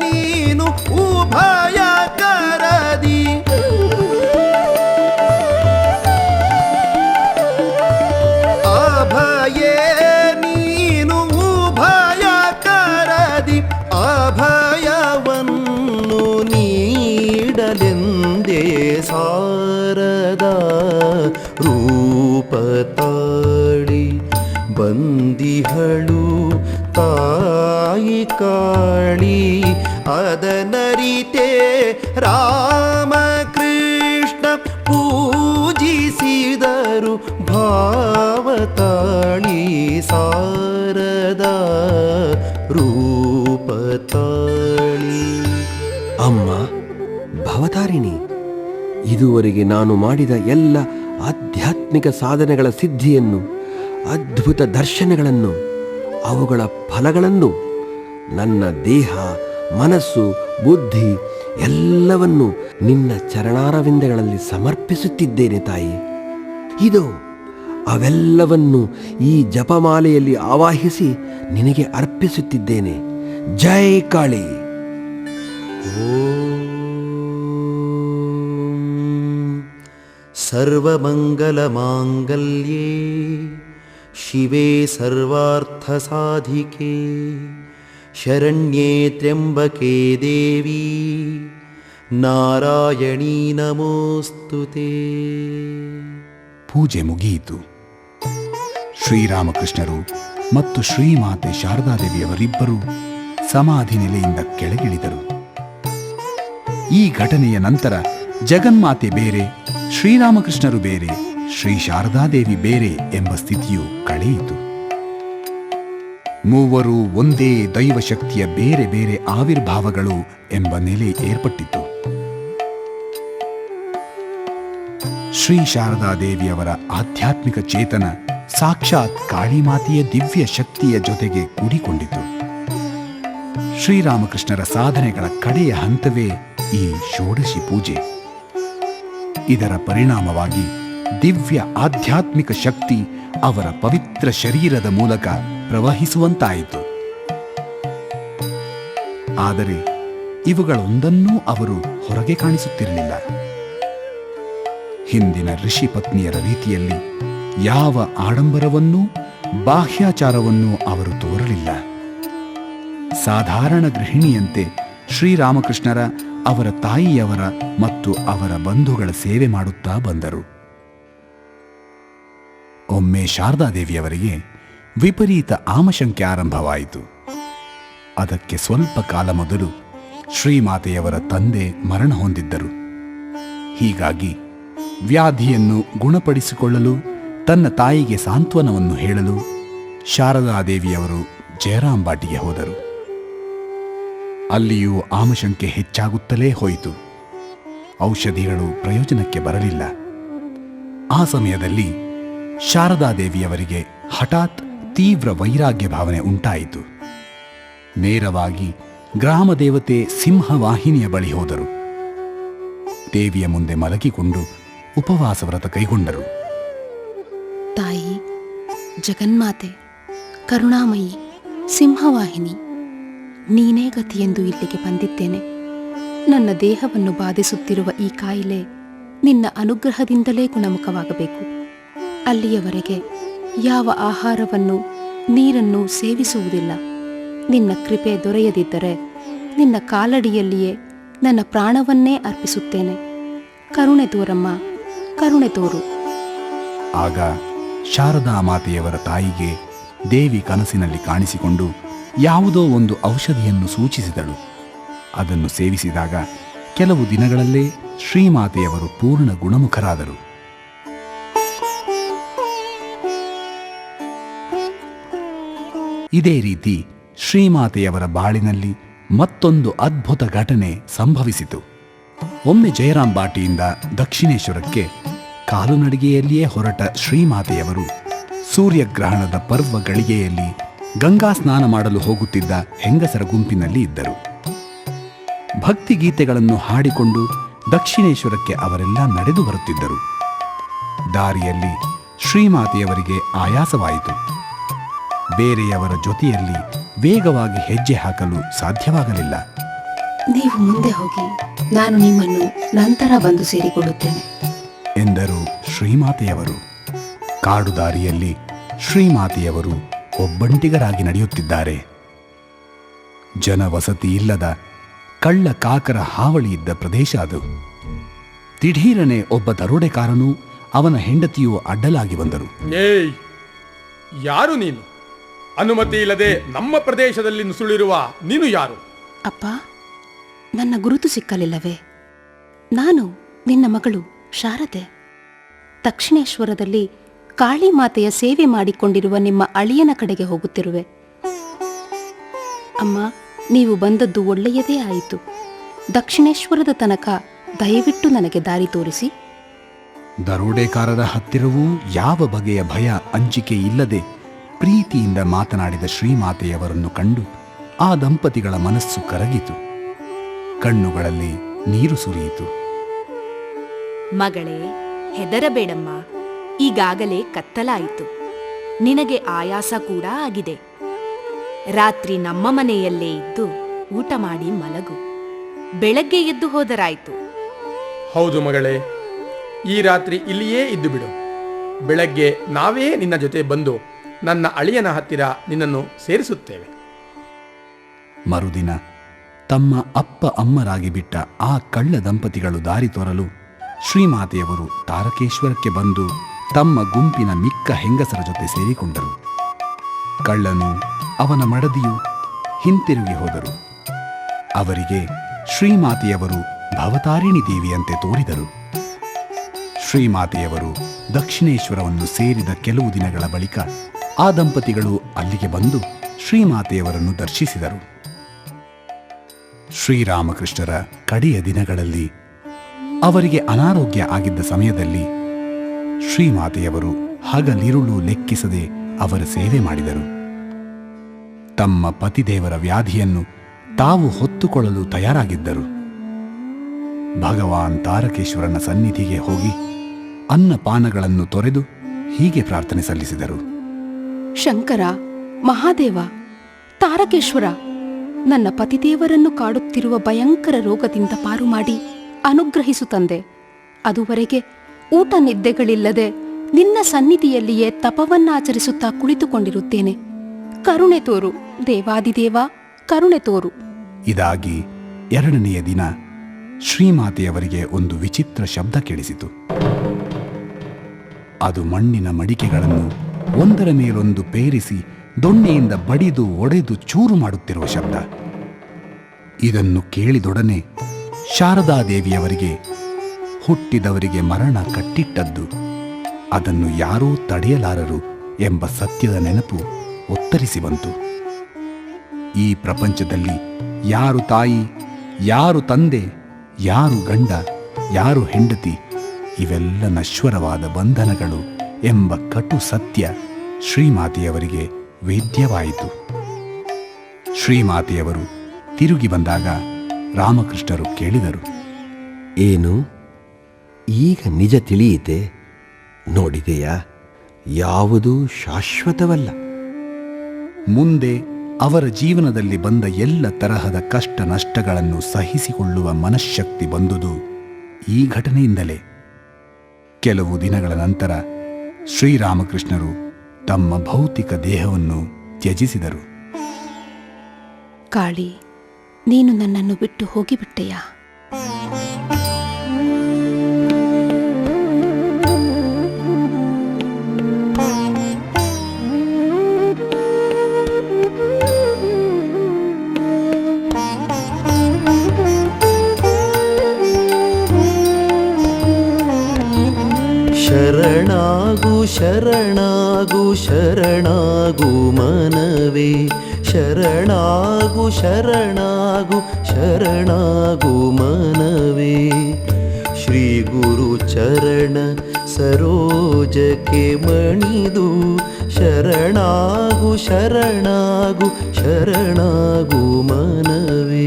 ನೀನು ಉಭಯ ಕರದಿ, ಅಭಯೇ ನೀನು ಉಭಯ ಕರದಿ. ಅಭಯವನ್ನು ನೀಡಲೆಂದೇ ಶಾರದಾ ರೂಪತಾಳಿ ಬಂದಿಹಳು ತಾಯಿ ಕಾಳಿ. ಅದನರಿತೆ ರಾಮಕೃಷ್ಣ ಭಾವತಾಳಿ ಶಾರದಾ ರೂಪತಾಳಿ. ಅಮ್ಮ ಭವತಾರಿಣಿ, ಇದುವರೆಗೆ ನಾನು ಮಾಡಿದ ಎಲ್ಲ ಆಧ್ಯಾತ್ಮಿಕ ಸಾಧನೆಗಳ ಸಿದ್ಧಿಯನ್ನು, ಅದ್ಭುತ ದರ್ಶನಗಳನ್ನು, ಅವುಗಳ ಫಲಗಳನ್ನು, ನನ್ನ ದೇಹ, ಮನಸ್ಸು, ಬುದ್ಧಿ ಎಲ್ಲವನ್ನು ನಿನ್ನ ಚರಣಾರವಿಂದಗಳಲ್ಲಿ ಸಮರ್ಪಿಸುತ್ತಿದ್ದೇನೆ ತಾಯಿ. ಇದು ಅವೆಲ್ಲವನ್ನು ಈ ಜಪಮಾಲೆಯಲ್ಲಿ ಆವಾಹಿಸಿ ನಿನಗೆ ಅರ್ಪಿಸುತ್ತಿದ್ದೇನೆ. ಜೈ ಕಾಳಿ. ಸರ್ವಮಂಗಲಮಾಂಗಲ್ಯೇ ಶಿವೆ ಸರ್ವಾರ್ಥಸಾಧಿಕೆ ಶರಣ್ಯೇ ತ್ರ್ಯಂಬಕೆ ದೇವಿ ನಾರಾಯಣೀ ನಮೋಸ್ತುತೇ. ಪೂಜೆ ಮುಗಿಯಿತು. ಶ್ರೀರಾಮಕೃಷ್ಣರು ಮತ್ತು ಶ್ರೀಮಾತೆ ಶಾರದಾದೇವಿಯವರಿಬ್ಬರೂ ಸಮಾಧಿ ನೆಲೆಯಿಂದ ಕೆಳಗಿಳಿದರು. ಈ ಘಟನೆಯ ನಂತರ ಜಗನ್ಮಾತೆ ಬೇರೆ, ಶ್ರೀರಾಮಕೃಷ್ಣರು ಬೇರೆ, ಶ್ರೀ ಶಾರದಾದೇವಿ ಬೇರೆ ಎಂಬ ಸ್ಥಿತಿಯು ಕಳೆಯಿತು. ಮೂವರು ಒಂದೇ ದೈವಶಕ್ತಿಯ ಬೇರೆ ಬೇರೆ ಆವಿರ್ಭಾವಗಳು ಎಂಬ ನೆಲೆ ಏರ್ಪಟ್ಟಿತು. ಶ್ರೀ ಶಾರದಾದೇವಿಯವರ ಆಧ್ಯಾತ್ಮಿಕ ಚೇತನ ಸಾಕ್ಷಾತ್ ಕಾಳಿಮಾತೆಯ ದಿವ್ಯ ಶಕ್ತಿಯ ಜೊತೆಗೆ ಕೂಡಿಕೊಂಡಿತು. ಶ್ರೀರಾಮಕೃಷ್ಣರ ಸಾಧನೆಗಳ ಕಡೆಯ ಹಂತವೇ ಈ ಷೋಡಶಿ ಪೂಜೆ. ಇದರ ಪರಿಣಾಮವಾಗಿ ದಿವ್ಯ ಆಧ್ಯಾತ್ಮಿಕ ಶಕ್ತಿ ಅವರ ಪವಿತ್ರ ಶರೀರದ ಮೂಲಕ ಪ್ರವಹಿಸುವಂತಾಯಿತು. ಆದರೆ ಇವುಗಳೊಂದನ್ನೂ ಅವರು ಹೊರಗೆ ಕಾಣಿಸುತ್ತಿರಲಿಲ್ಲ. ಹಿಂದಿನ ಋಷಿ ಪತ್ನಿಯರ ರೀತಿಯಲ್ಲಿ ಯಾವ ಆಡಂಬರವನ್ನೂ ಬಾಹ್ಯಾಚಾರವನ್ನೂ ಅವರು ತೋರಲಿಲ್ಲ. ಸಾಧಾರಣ ಗೃಹಿಣಿಯಂತೆ ಶ್ರೀರಾಮಕೃಷ್ಣರ, ಅವರ ತಾಯಿಯವರ ಮತ್ತು ಅವರ ಬಂಧುಗಳ ಸೇವೆ ಮಾಡುತ್ತಾ ಬಂದರು. ಒಮ್ಮೆ ಶಾರದಾದೇವಿಯವರಿಗೆ ವಿಪರೀತ ಆಮಶಂಕೆ ಆರಂಭವಾಯಿತು. ಅದಕ್ಕೆ ಸ್ವಲ್ಪ ಕಾಲ ಮೊದಲು ಶ್ರೀಮಾತೆಯವರ ತಂದೆ ಮರಣ ಹೊಂದಿದ್ದರು. ಹೀಗಾಗಿ ವ್ಯಾಧಿಯನ್ನು ಗುಣಪಡಿಸಿಕೊಳ್ಳಲು, ತನ್ನ ತಾಯಿಗೆ ಸಾಂತ್ವನವನ್ನು ಹೇಳಲು ಶಾರದಾದೇವಿಯವರು ಜಯರಾಂಬಾಟಿಗೆ ಹೋದರು. ಅಲ್ಲಿಯೂ ಆಮಶಂಕೆ ಹೆಚ್ಚಾಗುತ್ತಲೇ ಹೋಯಿತು. ಔಷಧಿಗಳು ಪ್ರಯೋಜನಕ್ಕೆ ಬರಲಿಲ್ಲ. ಆ ಸಮಯದಲ್ಲಿ ಶಾರದಾದೇವಿಯವರಿಗೆ ಹಠಾತ್ ತೀವ್ರ ವೈರಾಗ್ಯ ಭಾವನೆ ಉಂಟಾಯಿತು. ನೇರವಾಗಿ ಗ್ರಾಮ ದೇವತೆ ಸಿಂಹವಾಹಿನಿಯ ಬಳಿ ಹೋದರು. ದೇವಿಯ ಮುಂದೆ ಮಲಗಿಕೊಂಡು ಉಪವಾಸ ವ್ರತ ಕೈಗೊಂಡರು. ತಾಯಿ, ಜಗನ್ಮಾತೆ, ಕರುಣಾಮಯಿ, ಸಿಂಹವಾಹಿನಿ, ನೀನೇ ಗತಿಯೆಂದು ಇಲ್ಲಿಗೆ ಬಂದಿದ್ದೇನೆ. ನನ್ನ ದೇಹವನ್ನು ಬಾಧಿಸುತ್ತಿರುವ ಈ ಕಾಯಿಲೆ ನಿನ್ನ ಅನುಗ್ರಹದಿಂದಲೇ ಗುಣಮುಖವಾಗಬೇಕು. ಅಲ್ಲಿಯವರೆಗೆ ಯಾವ ಆಹಾರವನ್ನು, ನೀರನ್ನು ಸೇವಿಸುವುದಿಲ್ಲ. ನಿನ್ನ ಕೃಪೆ ದೊರೆಯದಿದ್ದರೆ ನಿನ್ನ ಕಾಲಡಿಯಲ್ಲಿಯೇ ನನ್ನ ಪ್ರಾಣವನ್ನೇ ಅರ್ಪಿಸುತ್ತೇನೆ. ಕರುಣೆ ತೋರಮ್ಮ, ಕರುಣೆ ತೋರು. ಆಗ ಶಾರದಾ ಮಾತೆಯವರ ತಾಯಿಗೆ ದೇವಿ ಕನಸಿನಲ್ಲಿ ಕಾಣಿಸಿಕೊಂಡು ಯಾವುದೋ ಒಂದು ಔಷಧಿಯನ್ನು ಸೂಚಿಸಿದಳು. ಅದನ್ನು ಸೇವಿಸಿದಾಗ ಕೆಲವು ದಿನಗಳಲ್ಲೇ ಶ್ರೀಮಾತೆಯವರು ಪೂರ್ಣ ಗುಣಮುಖರಾದರು. ಇದೇ ರೀತಿ ಶ್ರೀಮಾತೆಯವರ ಬಾಳಿನಲ್ಲಿ ಮತ್ತೊಂದು ಅದ್ಭುತ ಘಟನೆ ಸಂಭವಿಸಿತು. ಒಮ್ಮೆ ಜಯರಾಂಬಾಟಿಯಿಂದ ದಕ್ಷಿಣೇಶ್ವರಕ್ಕೆ ಕಾಲುನಡಿಗೆಯಲ್ಲಿಯೇ ಹೊರಟ ಶ್ರೀಮಾತೆಯವರು ಸೂರ್ಯಗ್ರಹಣದ ಪರ್ವ ಗಳಿಗೆಯಲ್ಲಿ ಗಂಗಾ ಸ್ನಾನ ಮಾಡಲು ಹೋಗುತ್ತಿದ್ದ ಹೆಂಗಸರ ಗುಂಪಿನಲ್ಲಿ ಇದ್ದರು. ಭಕ್ತಿಗೀತೆಗಳನ್ನು ಹಾಡಿಕೊಂಡು ದಕ್ಷಿಣೇಶ್ವರಕ್ಕೆ ಅವರೆಲ್ಲ ನಡೆದು ಬರುತ್ತಿದ್ದರು. ದಾರಿಯಲ್ಲಿ ಶ್ರೀಮಾತೆಯವರಿಗೆ ಆಯಾಸವಾಯಿತು. ಬೇರೆಯವರ ಜೊತೆಯಲ್ಲಿ ವೇಗವಾಗಿ ಹೆಜ್ಜೆ ಹಾಕಲು ಸಾಧ್ಯವಾಗಲಿಲ್ಲ. ನೀವು ಮುಂದೆ ಹೋಗಿ, ನಾನು ನಿಮ್ಮನ್ನು ನಂತರ ಬಂದು ಸೇರಿಕೊಳ್ಳುತ್ತೇನೆ ಎಂದರು ಶ್ರೀಮಾತೆಯವರು. ಕಾಡು ದಾರಿಯಲ್ಲಿ ಶ್ರೀಮಾತೆಯವರು ಒಬ್ಬಂಟಿಗರಾಗಿ ನಡೆಯುತ್ತಿದ್ದಾರೆ. ಜನವಸತಿ ಇಲ್ಲದ, ಕಳ್ಳ ಕಾಕರ ಹಾವಳಿ ಇದ್ದ ಪ್ರದೇಶ ಅದು. ದಿಢೀರನೆ ಒಬ್ಬ ದರೋಡೆಕಾರನೂ ಅವನ ಹೆಂಡತಿಯೂ ಅಡ್ಡಲಾಗಿ ಬಂದರು. ಏಯ್, ಯಾರು ನೀನು? ಅನುಮತಿ ಇಲ್ಲದೆ ನಮ್ಮ ಪ್ರದೇಶದಲ್ಲಿ ನುಸುಳಿರುವ ನೀನು ಯಾರು? ಅಪ್ಪ, ನನ್ನ ಗುರುತು ಸಿಕ್ಕಲಿಲ್ಲವೇ? ನಾನು ನಿನ್ನ ಮಗಳು ಶಾರದೆ. ದಕ್ಷಿಣೇಶ್ವರದಲ್ಲಿ ಕಾಳಿ ಮಾತೆಯ ಸೇವೆ ಮಾಡಿಕೊಂಡಿರುವ ನಿಮ್ಮ ಅಳಿಯನ ಕಡೆಗೆ ಹೋಗುತ್ತಿರುವೆ. ಅಮ್ಮ, ನೀವು ಬಂದದ್ದು ಒಳ್ಳೆಯದೇ ಆಯಿತು. ದಕ್ಷಿಣೇಶ್ವರದ ತನಕ ದಯವಿಟ್ಟು ನನಗೆ ದಾರಿ ತೋರಿಸಿ. ದರೋಡೆಕಾರರ ಹತ್ತಿರವೂ ಯಾವ ಬಗೆಯ ಭಯ ಅಂಜಿಕೆ ಇಲ್ಲದೆ ಪ್ರೀತಿಯಿಂದ ಮಾತನಾಡಿದ ಶ್ರೀಮಾತೆಯವರನ್ನು ಕಂಡು ಆ ದಂಪತಿಗಳ ಮನಸ್ಸು ಕರಗಿತು. ಕಣ್ಣುಗಳಲ್ಲಿ ನೀರು ಸುರಿಯಿತು. ಮಗಳೇ, ಹೆದರಬೇಡಮ್ಮ. ಈಗಾಗಲೇ ಕತ್ತಲಾಯಿತು. ನಿನಗೆ ಆಯಾಸ ಕೂಡ ಆಗಿದೆ. ರಾತ್ರಿ ನಮ್ಮ ಮನೆಯಲ್ಲೇ ಇದ್ದು ಊಟ ಮಾಡಿ ಮಲಗು. ಬೆಳಗ್ಗೆ ಎದ್ದು ಹೋದರಾಯ್ತು. ಹೌದು ಮಗಳೇ, ಈ ರಾತ್ರಿ ಇಲ್ಲಿಯೇ ಇದ್ದು ಬಿಡು. ಬೆಳಗ್ಗೆ ನಾವೇ ನಿನ್ನ ಜೊತೆ ಬಂದು ನನ್ನ ಅಳಿಯನ ಹತ್ತಿರ ನಿನ್ನನ್ನು ಸೇರಿಸುತ್ತೇವೆ. ಮರುದಿನ ತಮ್ಮ ಅಪ್ಪ ಅಮ್ಮರಾಗಿ ಬಿಟ್ಟ ಆ ಕಳ್ಳ ದಂಪತಿಗಳು ದಾರಿ ತೋರಲು ಶ್ರೀಮಾತೆಯವರು ತಾರಕೇಶ್ವರಕ್ಕೆ ಬಂದು ತಮ್ಮ ಗುಂಪಿನ ಮಿಕ್ಕ ಹೆಂಗಸರ ಜೊತೆ ಸೇರಿಕೊಂಡರು. ಕಳ್ಳನು ಅವನ ಮಡದಿಯು ಹಿಂತಿರುಗಿ ಹೋದರು. ಅವರಿಗೆ ಶ್ರೀಮಾತೆಯವರು ಭವತಾರಿಣಿ ದೇವಿಯಂತೆ ತೋರಿದರು. ಶ್ರೀಮಾತೆಯವರು ದಕ್ಷಿಣೇಶ್ವರವನ್ನು ಸೇರಿದ ಕೆಲವು ದಿನಗಳ ಬಳಿಕ ಆ ದಂಪತಿಗಳು ಅಲ್ಲಿಗೆ ಬಂದು ಶ್ರೀಮಾತೆಯವರನ್ನು ದರ್ಶಿಸಿದರು. ಶ್ರೀರಾಮಕೃಷ್ಣರ ಕಡೆಯ ದಿನಗಳಲ್ಲಿ ಅವರಿಗೆ ಅನಾರೋಗ್ಯ ಆಗಿದ್ದ ಸಮಯದಲ್ಲಿ ಶ್ರೀಮಾತೆಯವರು ಹಗಲಿರುಳು ಲೆಕ್ಕಿಸದೆ ಅವರ ಸೇವೆ ಮಾಡಿದರು. ತಮ್ಮ ಪತಿದೇವರ ವ್ಯಾಧಿಯನ್ನು ತಾವು ಹೊತ್ತುಕೊಳ್ಳಲು ತಯಾರಾಗಿದ್ದರು. ಭಗವಾನ್ ತಾರಕೇಶ್ವರನ ಸನ್ನಿಧಿಗೆ ಹೋಗಿ ಅನ್ನಪಾನಗಳನ್ನು ತೊರೆದು ಹೀಗೆ ಪ್ರಾರ್ಥನೆ ಸಲ್ಲಿಸಿದರು. ಶಂಕರ, ಮಹಾದೇವ, ತಾರಕೇಶ್ವರ, ನನ್ನ ಪತಿದೇವರನ್ನು ಕಾಡುತ್ತಿರುವ ಭಯಂಕರ ರೋಗದಿಂದ ಪಾರು ಮಾಡಿ ಅನುಗ್ರಹಿಸು ತಂದೆ. ಅದುವರೆಗೆ ಊಟ ನಿದ್ದೆಗಳಿಲ್ಲದೆ ನಿನ್ನ ಸನ್ನಿಧಿಯಲ್ಲಿಯೇ ತಪವನ್ನಾಚರಿಸುತ್ತಾ ಕುಳಿತುಕೊಂಡಿರುತ್ತೇನೆ. ಕರುಣೆ ತೋರು ದೇವಾದಿದೇವ, ಕರುಣೆ ತೋರು. ಇದಾಗಿ ಎರಡನೆಯ ದಿನ ಶ್ರೀಮಾತೆಯವರಿಗೆ ಒಂದು ವಿಚಿತ್ರ ಶಬ್ದ ಕೇಳಿಸಿತು. ಅದು ಮಣ್ಣಿನ ಮಡಿಕೆಗಳನ್ನು ಒಂದರ ಮೇಲೊಂದು ಪೇರಿಸಿ ದೊಣ್ಣೆಯಿಂದ ಬಡಿದು ಒಡೆದು ಚೂರು ಮಾಡುತ್ತಿರುವ ಶಬ್ದ. ಇದನ್ನು ಕೇಳಿದೊಡನೆ ಶಾರದಾದೇವಿಯವರಿಗೆ ಹುಟ್ಟಿದವರಿಗೆ ಮರಣ ಕಟ್ಟಿಟ್ಟದ್ದು, ಅದನ್ನು ಯಾರೂ ತಡೆಯಲಾರರು ಎಂಬ ಸತ್ಯದ ನೆನಪು ಒತ್ತರಿಸಿ ಬಂತು. ಈ ಪ್ರಪಂಚದಲ್ಲಿ ಯಾರು ತಾಯಿ, ಯಾರು ತಂದೆ, ಯಾರು ಗಂಡ, ಯಾರು ಹೆಂಡತಿ, ಇವೆಲ್ಲ ನಶ್ವರವಾದ ಬಂಧನಗಳು ಎಂಬ ಕಟು ಸತ್ಯ ಶ್ರೀಮಾತೆಯವರಿಗೆ ವೇದ್ಯವಾಯಿತು. ಶ್ರೀಮಾತೆಯವರು ತಿರುಗಿ ಬಂದಾಗ ರಾಮಕೃಷ್ಣರು ಕೇಳಿದರು, ಏನು, ಈಗ ನಿಜ ತಿಳಿಯಿತೆ? ನೋಡಿದೆಯಾ, ಯಾವುದೂ ಶಾಶ್ವತವಲ್ಲ. ಮುಂದೆ ಅವರ ಜೀವನದಲ್ಲಿ ಬಂದ ಎಲ್ಲ ತರಹದ ಕಷ್ಟ ನಷ್ಟಗಳನ್ನು ಸಹಿಸಿಕೊಳ್ಳುವ ಮನಃಶಕ್ತಿ ಬಂದುದು ಈ ಘಟನೆಯಿಂದಲೇ. ಕೆಲವು ದಿನಗಳ ನಂತರ ಶ್ರೀರಾಮಕೃಷ್ಣರು ತಮ್ಮ ಭೌತಿಕ ದೇಹವನ್ನು ತ್ಯಜಿಸಿದರು. ಕಾಳಿ, ನೀನು ನನ್ನನ್ನು ಬಿಟ್ಟು ಹೋಗಿಬಿಟ್ಟೆಯಾ? ಶರಣಾಗು ಶರಣಾಗು ಶರಣಾಗು ಮನವೇ, ಶರಣಾಗು ಶರಣಾಗು ಶರಣಾಗು ಮನವೇ. ಶ್ರೀ ಗುರು ಚರಣ ಸರೋಜಕ್ಕೆ ಮಣಿದು, ಶರಣಾಗು ಶರಣಾಗು ಶರಣಾಗು ಮನವೇ.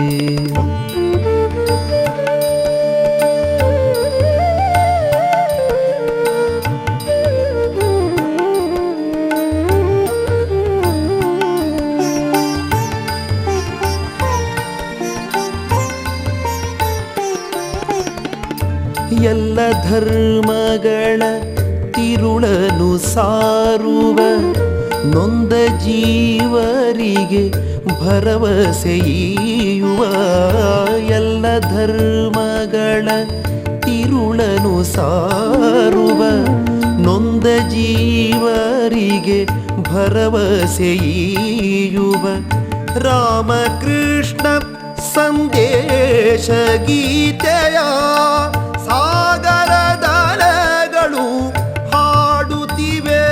ಎಲ್ಲ ಧರ್ಮಗಳ ತಿರುಳನು ಸಾರುವ ನೊಂದ ಜೀವರಿಗೆ ಭರವಸೆಯುವ. ಎಲ್ಲ ಧರ್ಮಗಳ ತಿರುಳನು ಸಾರುವ ನೊಂದ ಜೀವರಿಗೆ ಭರವಸೆಯುವ ರಾಮಕೃಷ್ಣ ಸಂದೇಶ ಗೀತೆಯ ಸಾಗರದಲೆಗಳು ಹಾಡುತ್ತಿವೆ.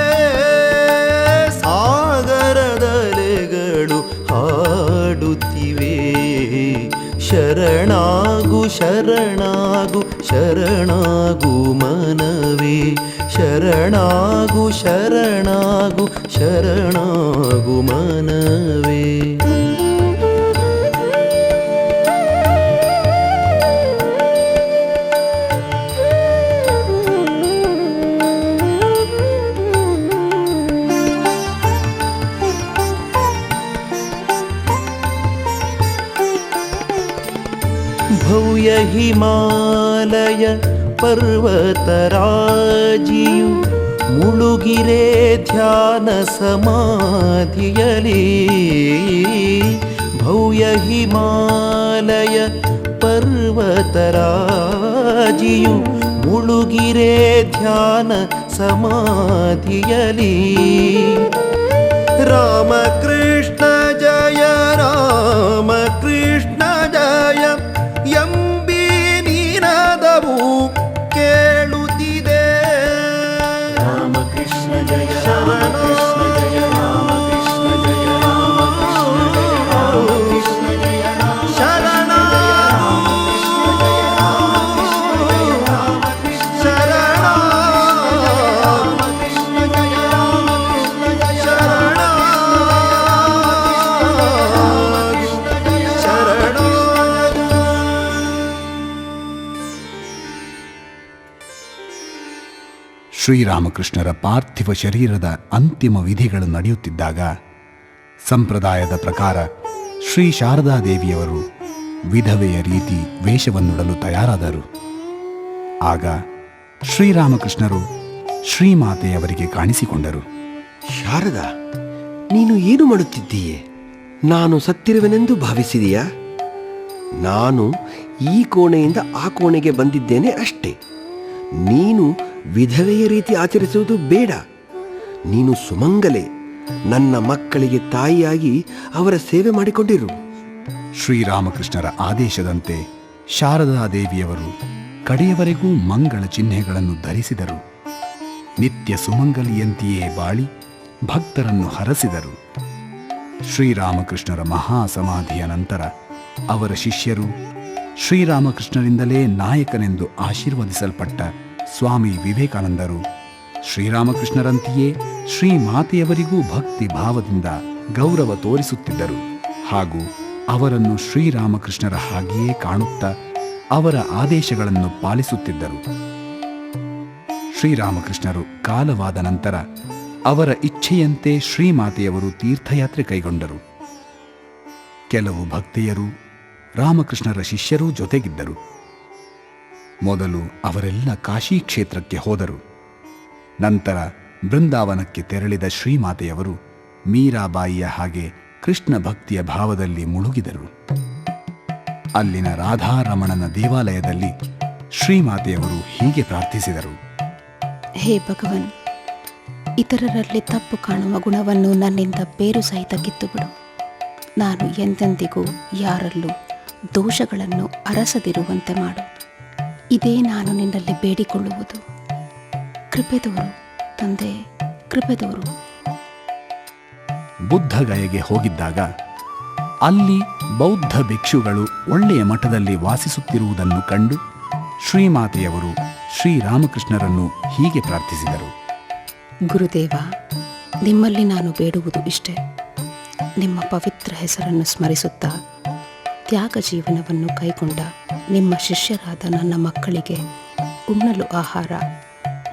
ಶರಣಾಗು ಶರಣಾಗು ಮನವೇ ಶರಣಾಗು ಶರಣಾಗು ಶರಣಾಗು ಮನವೇ. ಭವ್ಯ ಹಿಮಾಲಯ ಪರ್ವತರಾಜಿಯು ಮುಳುಗಿರೆ ಧ್ಯಾನ ಸಮಾಧಿಯಲಿ. ಭವ್ಯ ಹಿಮಾಲಯ ಪರ್ವತರಾಜಿಯು ಮುಳುಗಿರೆ ಧ್ಯಾನ ಸಮಾಧಿಯಲಿ. ರಾಮಕೃಷ್ಣ ಜಯ ರಾಮಕೃಷ್ಣ ಜಯ ಎಂಬಿ ನಿನಾದವು ಕೇಳುತ್ತಿದೆ. ರಾಮಕೃಷ್ಣ ಜಯ ರಾಮಕೃಷ್ಣ ಜಯ ರಾಮಕೃಷ್ಣ ಜಯ ರಾಮಕೃಷ್ಣ ಜಯ ಶರಣ ಶರಣ ರಾಮಕೃಷ್ಣ ಜಯ ರಾಮಕೃಷ್ಣ ಜಯ ಶರಣ ಶರಣ. ಶ್ರೀರಾಮಕೃಷ್ಣರ ಪಾರ್ಥಿವ ಶರೀರದ ಅಂತಿಮ ವಿಧಿಗಳು ನಡೆಯುತ್ತಿದ್ದಾಗ ಸಂಪ್ರದಾಯದ ಪ್ರಕಾರ ಶ್ರೀ ಶಾರದಾದೇವಿಯವರು ವಿಧವೆಯ ರೀತಿ ವೇಷವನ್ನುಡಲು ತಯಾರಾದರು. ಆಗ ಶ್ರೀರಾಮಕೃಷ್ಣರು ಶ್ರೀಮಾತೆಯವರಿಗೆ ಕಾಣಿಸಿಕೊಂಡರು. ಶಾರದಾ, ನೀನು ಏನು ಮಾಡುತ್ತಿದ್ದೀಯೆ? ನಾನು ಸತ್ತಿರುವೆನೆಂದು ಭಾವಿಸಿದೆಯಾ? ನಾನು ಈ ಕೋಣೆಯಿಂದ ಆ ಕೋಣೆಗೆ ಬಂದಿದ್ದೇನೆ ಅಷ್ಟೇ. ನೀನು ವಿಧವೆಯ ರೀತಿ ಆಚರಿಸುವುದು ಬೇಡ. ನೀನು ಸುಮಂಗಲೆ. ನನ್ನ ಮಕ್ಕಳಿಗೆ ತಾಯಿಯಾಗಿ ಅವರ ಸೇವೆ ಮಾಡಿಕೊಂಡಿರು. ಶ್ರೀರಾಮಕೃಷ್ಣರ ಆದೇಶದಂತೆ ಶಾರದಾದೇವಿಯವರು ಕಡೆಯವರೆಗೂ ಮಂಗಳ ಚಿಹ್ನೆಗಳನ್ನು ಧರಿಸಿದರು. ನಿತ್ಯ ಸುಮಂಗಲಿಯಂತೆಯೇ ಬಾಳಿ ಭಕ್ತರನ್ನು ಹರಸಿದರು. ಶ್ರೀರಾಮಕೃಷ್ಣರ ಮಹಾಸಮಾಧಿಯ ನಂತರ ಅವರ ಶಿಷ್ಯರು ಶ್ರೀರಾಮಕೃಷ್ಣರಿಂದಲೇ ನಾಯಕನೆಂದು ಆಶೀರ್ವದಿಸಲ್ಪಟ್ಟ ಸ್ವಾಮಿ ವಿವೇಕಾನಂದರು ಶ್ರೀರಾಮಕೃಷ್ಣರಂತೆಯೇ ಶ್ರೀಮಾತೆಯವರಿಗೂ ಭಕ್ತಿ ಭಾವದಿಂದ ಗೌರವ ತೋರಿಸುತ್ತಿದ್ದರು ಹಾಗೂ ಅವರನ್ನು ಶ್ರೀರಾಮಕೃಷ್ಣರ ಹಾಗೆಯೇ ಕಾಣುತ್ತಾ ಅವರ ಆದೇಶಗಳನ್ನು ಪಾಲಿಸುತ್ತಿದ್ದರು. ಶ್ರೀರಾಮಕೃಷ್ಣರು ಕಾಲವಾದ ನಂತರ ಅವರ ಇಚ್ಛೆಯಂತೆ ಶ್ರೀಮಾತೆಯವರು ತೀರ್ಥಯಾತ್ರೆ ಕೈಗೊಂಡರು. ಕೆಲವು ಭಕ್ತೆಯರು ರಾಮಕೃಷ್ಣರ ಶಿಷ್ಯರೂ ಜೊತೆಗಿದ್ದರು. ಮೊದಲು ಅವರೆಲ್ಲ ಕಾಶಿ ಕ್ಷೇತ್ರಕ್ಕೆ ಹೋದರು. ನಂತರ ಬೃಂದಾವನಕ್ಕೆ ತೆರಳಿದ ಶ್ರೀಮಾತೆಯವರು ಮೀರಾಬಾಯಿಯ ಹಾಗೆ ಕೃಷ್ಣ ಭಕ್ತಿಯ ಭಾವದಲ್ಲಿ ಮುಳುಗಿದರು. ಅಲ್ಲಿನ ರಾಧಾರಮಣನ ದೇವಾಲಯದಲ್ಲಿ ಶ್ರೀಮಾತೆಯವರು ಹೀಗೆ ಪ್ರಾರ್ಥಿಸಿದರು. ಹೇ ಭಗವನ್, ಇತರರಲ್ಲಿ ತಪ್ಪು ಕಾಣುವ ಗುಣವನ್ನು ನನ್ನಿಂದ ಬೇರು ಸಹಿತ ಕಿತ್ತುಬಿಡು. ನಾನು ಎಂದೆಂದಿಗೂ ಯಾರಲ್ಲೂ ದೋಷಗಳನ್ನು ಅರಸದಿರುವಂತೆ ಮಾಡು. ಇದೇ ನಾನು ನಿನ್ನಲ್ಲಿ ಬೇಡಿಕೊಳ್ಳುವುದು. ಕೃಪೆದವರು ತಂದೆ, ಕೃಪೆದವರು. ಬುದ್ಧಗಯೆಗೆ ಹೋಗಿದ್ದಾಗ ಅಲ್ಲಿ ಬೌದ್ಧ ಭಿಕ್ಷುಗಳು ಒಳ್ಳೆಯ ಮಠದಲ್ಲಿ ವಾಸಿಸುತ್ತಿರುವುದನ್ನು ಕಂಡು ಶ್ರೀಮಾತೆಯವರು ಶ್ರೀರಾಮಕೃಷ್ಣರನ್ನು ಹೀಗೆ ಪ್ರಾರ್ಥಿಸಿದರು. ಗುರುದೇವ, ನಿಮ್ಮಲ್ಲಿ ನಾನು ಬೇಡುವುದು ಇಷ್ಟೇ. ನಿಮ್ಮ ಪವಿತ್ರ ಹೆಸರನ್ನು ಸ್ಮರಿಸುತ್ತಾ ತ್ಯಾಗ ಜೀವನವನ್ನು ಕೈಗೊಂಡ ನಿಮ್ಮ ಶಿಷ್ಯರಾದ ನನ್ನ ಮಕ್ಕಳಿಗೆ ಉಣ್ಣಲು ಆಹಾರ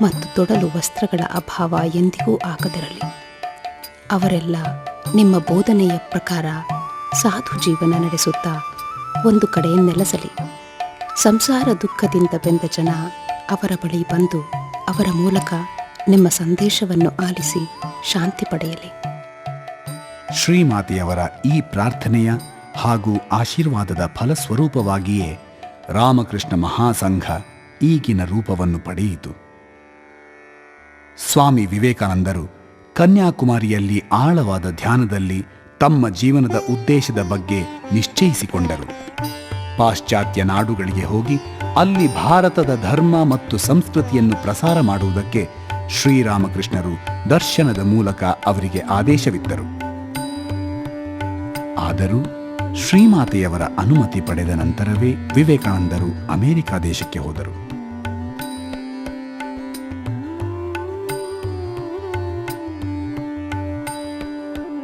ಮತ್ತು ತೊಡಲು ವಸ್ತ್ರಗಳ ಅಭಾವ ಎಂದಿಗೂ ಆಗದಿರಲಿ. ಅವರೆಲ್ಲ ನಿಮ್ಮ ಬೋಧನೆಯ ಪ್ರಕಾರ ಸಾಧು ಜೀವನ ನಡೆಸುತ್ತಾ ಒಂದು ಕಡೆ ನೆಲೆಸಲಿ. ಸಂಸಾರ ದುಃಖದಿಂದ ಬೆಂದ ಜನ ಅವರ ಬಳಿ ಬಂದು ಅವರ ಮೂಲಕ ನಿಮ್ಮ ಸಂದೇಶವನ್ನು ಆಲಿಸಿ ಶಾಂತಿ ಪಡೆಯಲಿ. ಶ್ರೀಮಾತೆಯವರ ಈ ಪ್ರಾರ್ಥನೆಯ ಹಾಗೂ ಆಶೀರ್ವಾದದ ಫಲಸ್ವರೂಪವಾಗಿಯೇ ರಾಮಕೃಷ್ಣ ಮಹಾಸಂಘ ಈಗಿನ ರೂಪವನ್ನು ಪಡೆಯಿತು. ಸ್ವಾಮಿ ವಿವೇಕಾನಂದರು ಕನ್ಯಾಕುಮಾರಿಯಲ್ಲಿ ಆಳವಾದ ಧ್ಯಾನದಲ್ಲಿ ತಮ್ಮ ಜೀವನದ ಉದ್ದೇಶದ ಬಗ್ಗೆ ನಿಶ್ಚಯಿಸಿಕೊಂಡರು. ಪಾಶ್ಚಾತ್ಯ ನಾಡುಗಳಿಗೆ ಹೋಗಿ ಅಲ್ಲಿ ಭಾರತದ ಧರ್ಮ ಮತ್ತು ಸಂಸ್ಕೃತಿಯನ್ನು ಪ್ರಸಾರ ಮಾಡುವುದಕ್ಕೆ ಶ್ರೀರಾಮಕೃಷ್ಣರು ದರ್ಶನದ ಮೂಲಕ ಅವರಿಗೆ ಆದೇಶವಿತ್ತರು. ಆದರೂ ಶ್ರೀಮಾತೆಯವರ ಅನುಮತಿ ಪಡೆದ ನಂತರವೇ ವಿವೇಕಾನಂದರು ಅಮೆರಿಕ ದೇಶಕ್ಕೆ ಹೋದರು.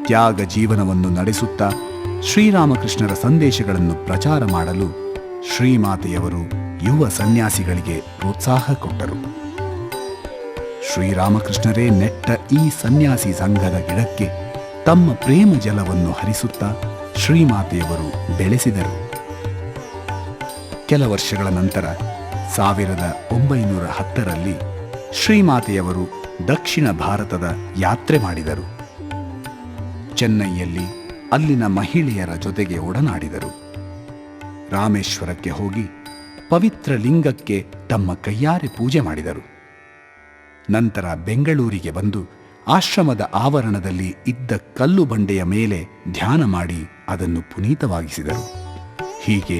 ತ್ಯಾಗ ಜೀವನವನ್ನು ನಡೆಸುತ್ತಾ ಶ್ರೀರಾಮಕೃಷ್ಣರ ಸಂದೇಶಗಳನ್ನು ಪ್ರಚಾರ ಮಾಡಲು ಶ್ರೀಮಾತೆಯವರು ಯುವ ಸನ್ಯಾಸಿಗಳಿಗೆ ಪ್ರೋತ್ಸಾಹ ಕೊಟ್ಟರು. ಶ್ರೀರಾಮಕೃಷ್ಣರೇ ನೆಟ್ಟ ಈ ಸನ್ಯಾಸಿ ಸಂಘದ ಗಿಡಕ್ಕೆ ತಮ್ಮ ಪ್ರೇಮ ಜಲವನ್ನು ಹರಿಸುತ್ತಾ ಶ್ರೀಮಾತೆಯವರು ಬೆಳೆಸಿದರು. ಕೆಲ ವರ್ಷಗಳ ನಂತರ 1910ರಲ್ಲಿ ಶ್ರೀಮಾತೆಯವರು ದಕ್ಷಿಣ ಭಾರತದ ಯಾತ್ರೆ ಮಾಡಿದರು. ಚೆನ್ನೈಯಲ್ಲಿ ಅಲ್ಲಿನ ಮಹಿಳೆಯರ ಜೊತೆಗೆ ಒಡನಾಡಿದರು. ರಾಮೇಶ್ವರಕ್ಕೆ ಹೋಗಿ ಪವಿತ್ರ ಲಿಂಗಕ್ಕೆ ತಮ್ಮ ಕೈಯಾರೆ ಪೂಜೆ ಮಾಡಿದರು. ನಂತರ ಬೆಂಗಳೂರಿಗೆ ಬಂದು ಆಶ್ರಮದ ಆವರಣದಲ್ಲಿ ಇದ್ದ ಕಲ್ಲು ಬಂಡೆಯ ಮೇಲೆ ಧ್ಯಾನ ಮಾಡಿ ಅದನ್ನು ಪುನೀತವಾಗಿಸಿದರು. ಹೀಗೆ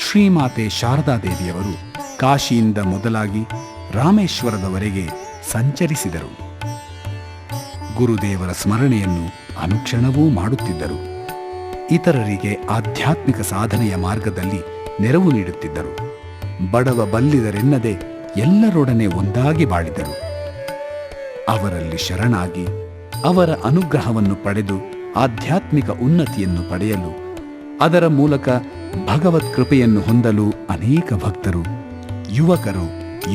ಶ್ರೀಮಾತೆ ಶಾರದಾದೇವಿಯವರು ಕಾಶಿಯಿಂದ ಮೊದಲಾಗಿ ರಾಮೇಶ್ವರದವರೆಗೆ ಸಂಚರಿಸಿದರು. ಗುರುದೇವರ ಸ್ಮರಣೆಯನ್ನು ಅನುಕ್ಷಣವೂ ಮಾಡುತ್ತಿದ್ದರು. ಇತರರಿಗೆ ಆಧ್ಯಾತ್ಮಿಕ ಸಾಧನೆಯ ಮಾರ್ಗದಲ್ಲಿ ನೆರವು ನೀಡುತ್ತಿದ್ದರು. ಬಡವ ಬಲ್ಲಿದರೆನ್ನದೆ ಎಲ್ಲರೊಡನೆ ಒಂದಾಗಿ ಬಾಳಿದರು. ಅವರಲ್ಲಿ ಶರಣಾಗಿ ಅವರ ಅನುಗ್ರಹವನ್ನು ಪಡೆದು ಆಧ್ಯಾತ್ಮಿಕ ಉನ್ನತಿಯನ್ನು ಪಡೆಯಲು, ಅದರ ಮೂಲಕ ಭಗವತ್ ಕೃಪೆಯನ್ನು ಹೊಂದಲು ಅನೇಕ ಭಕ್ತರು, ಯುವಕರು,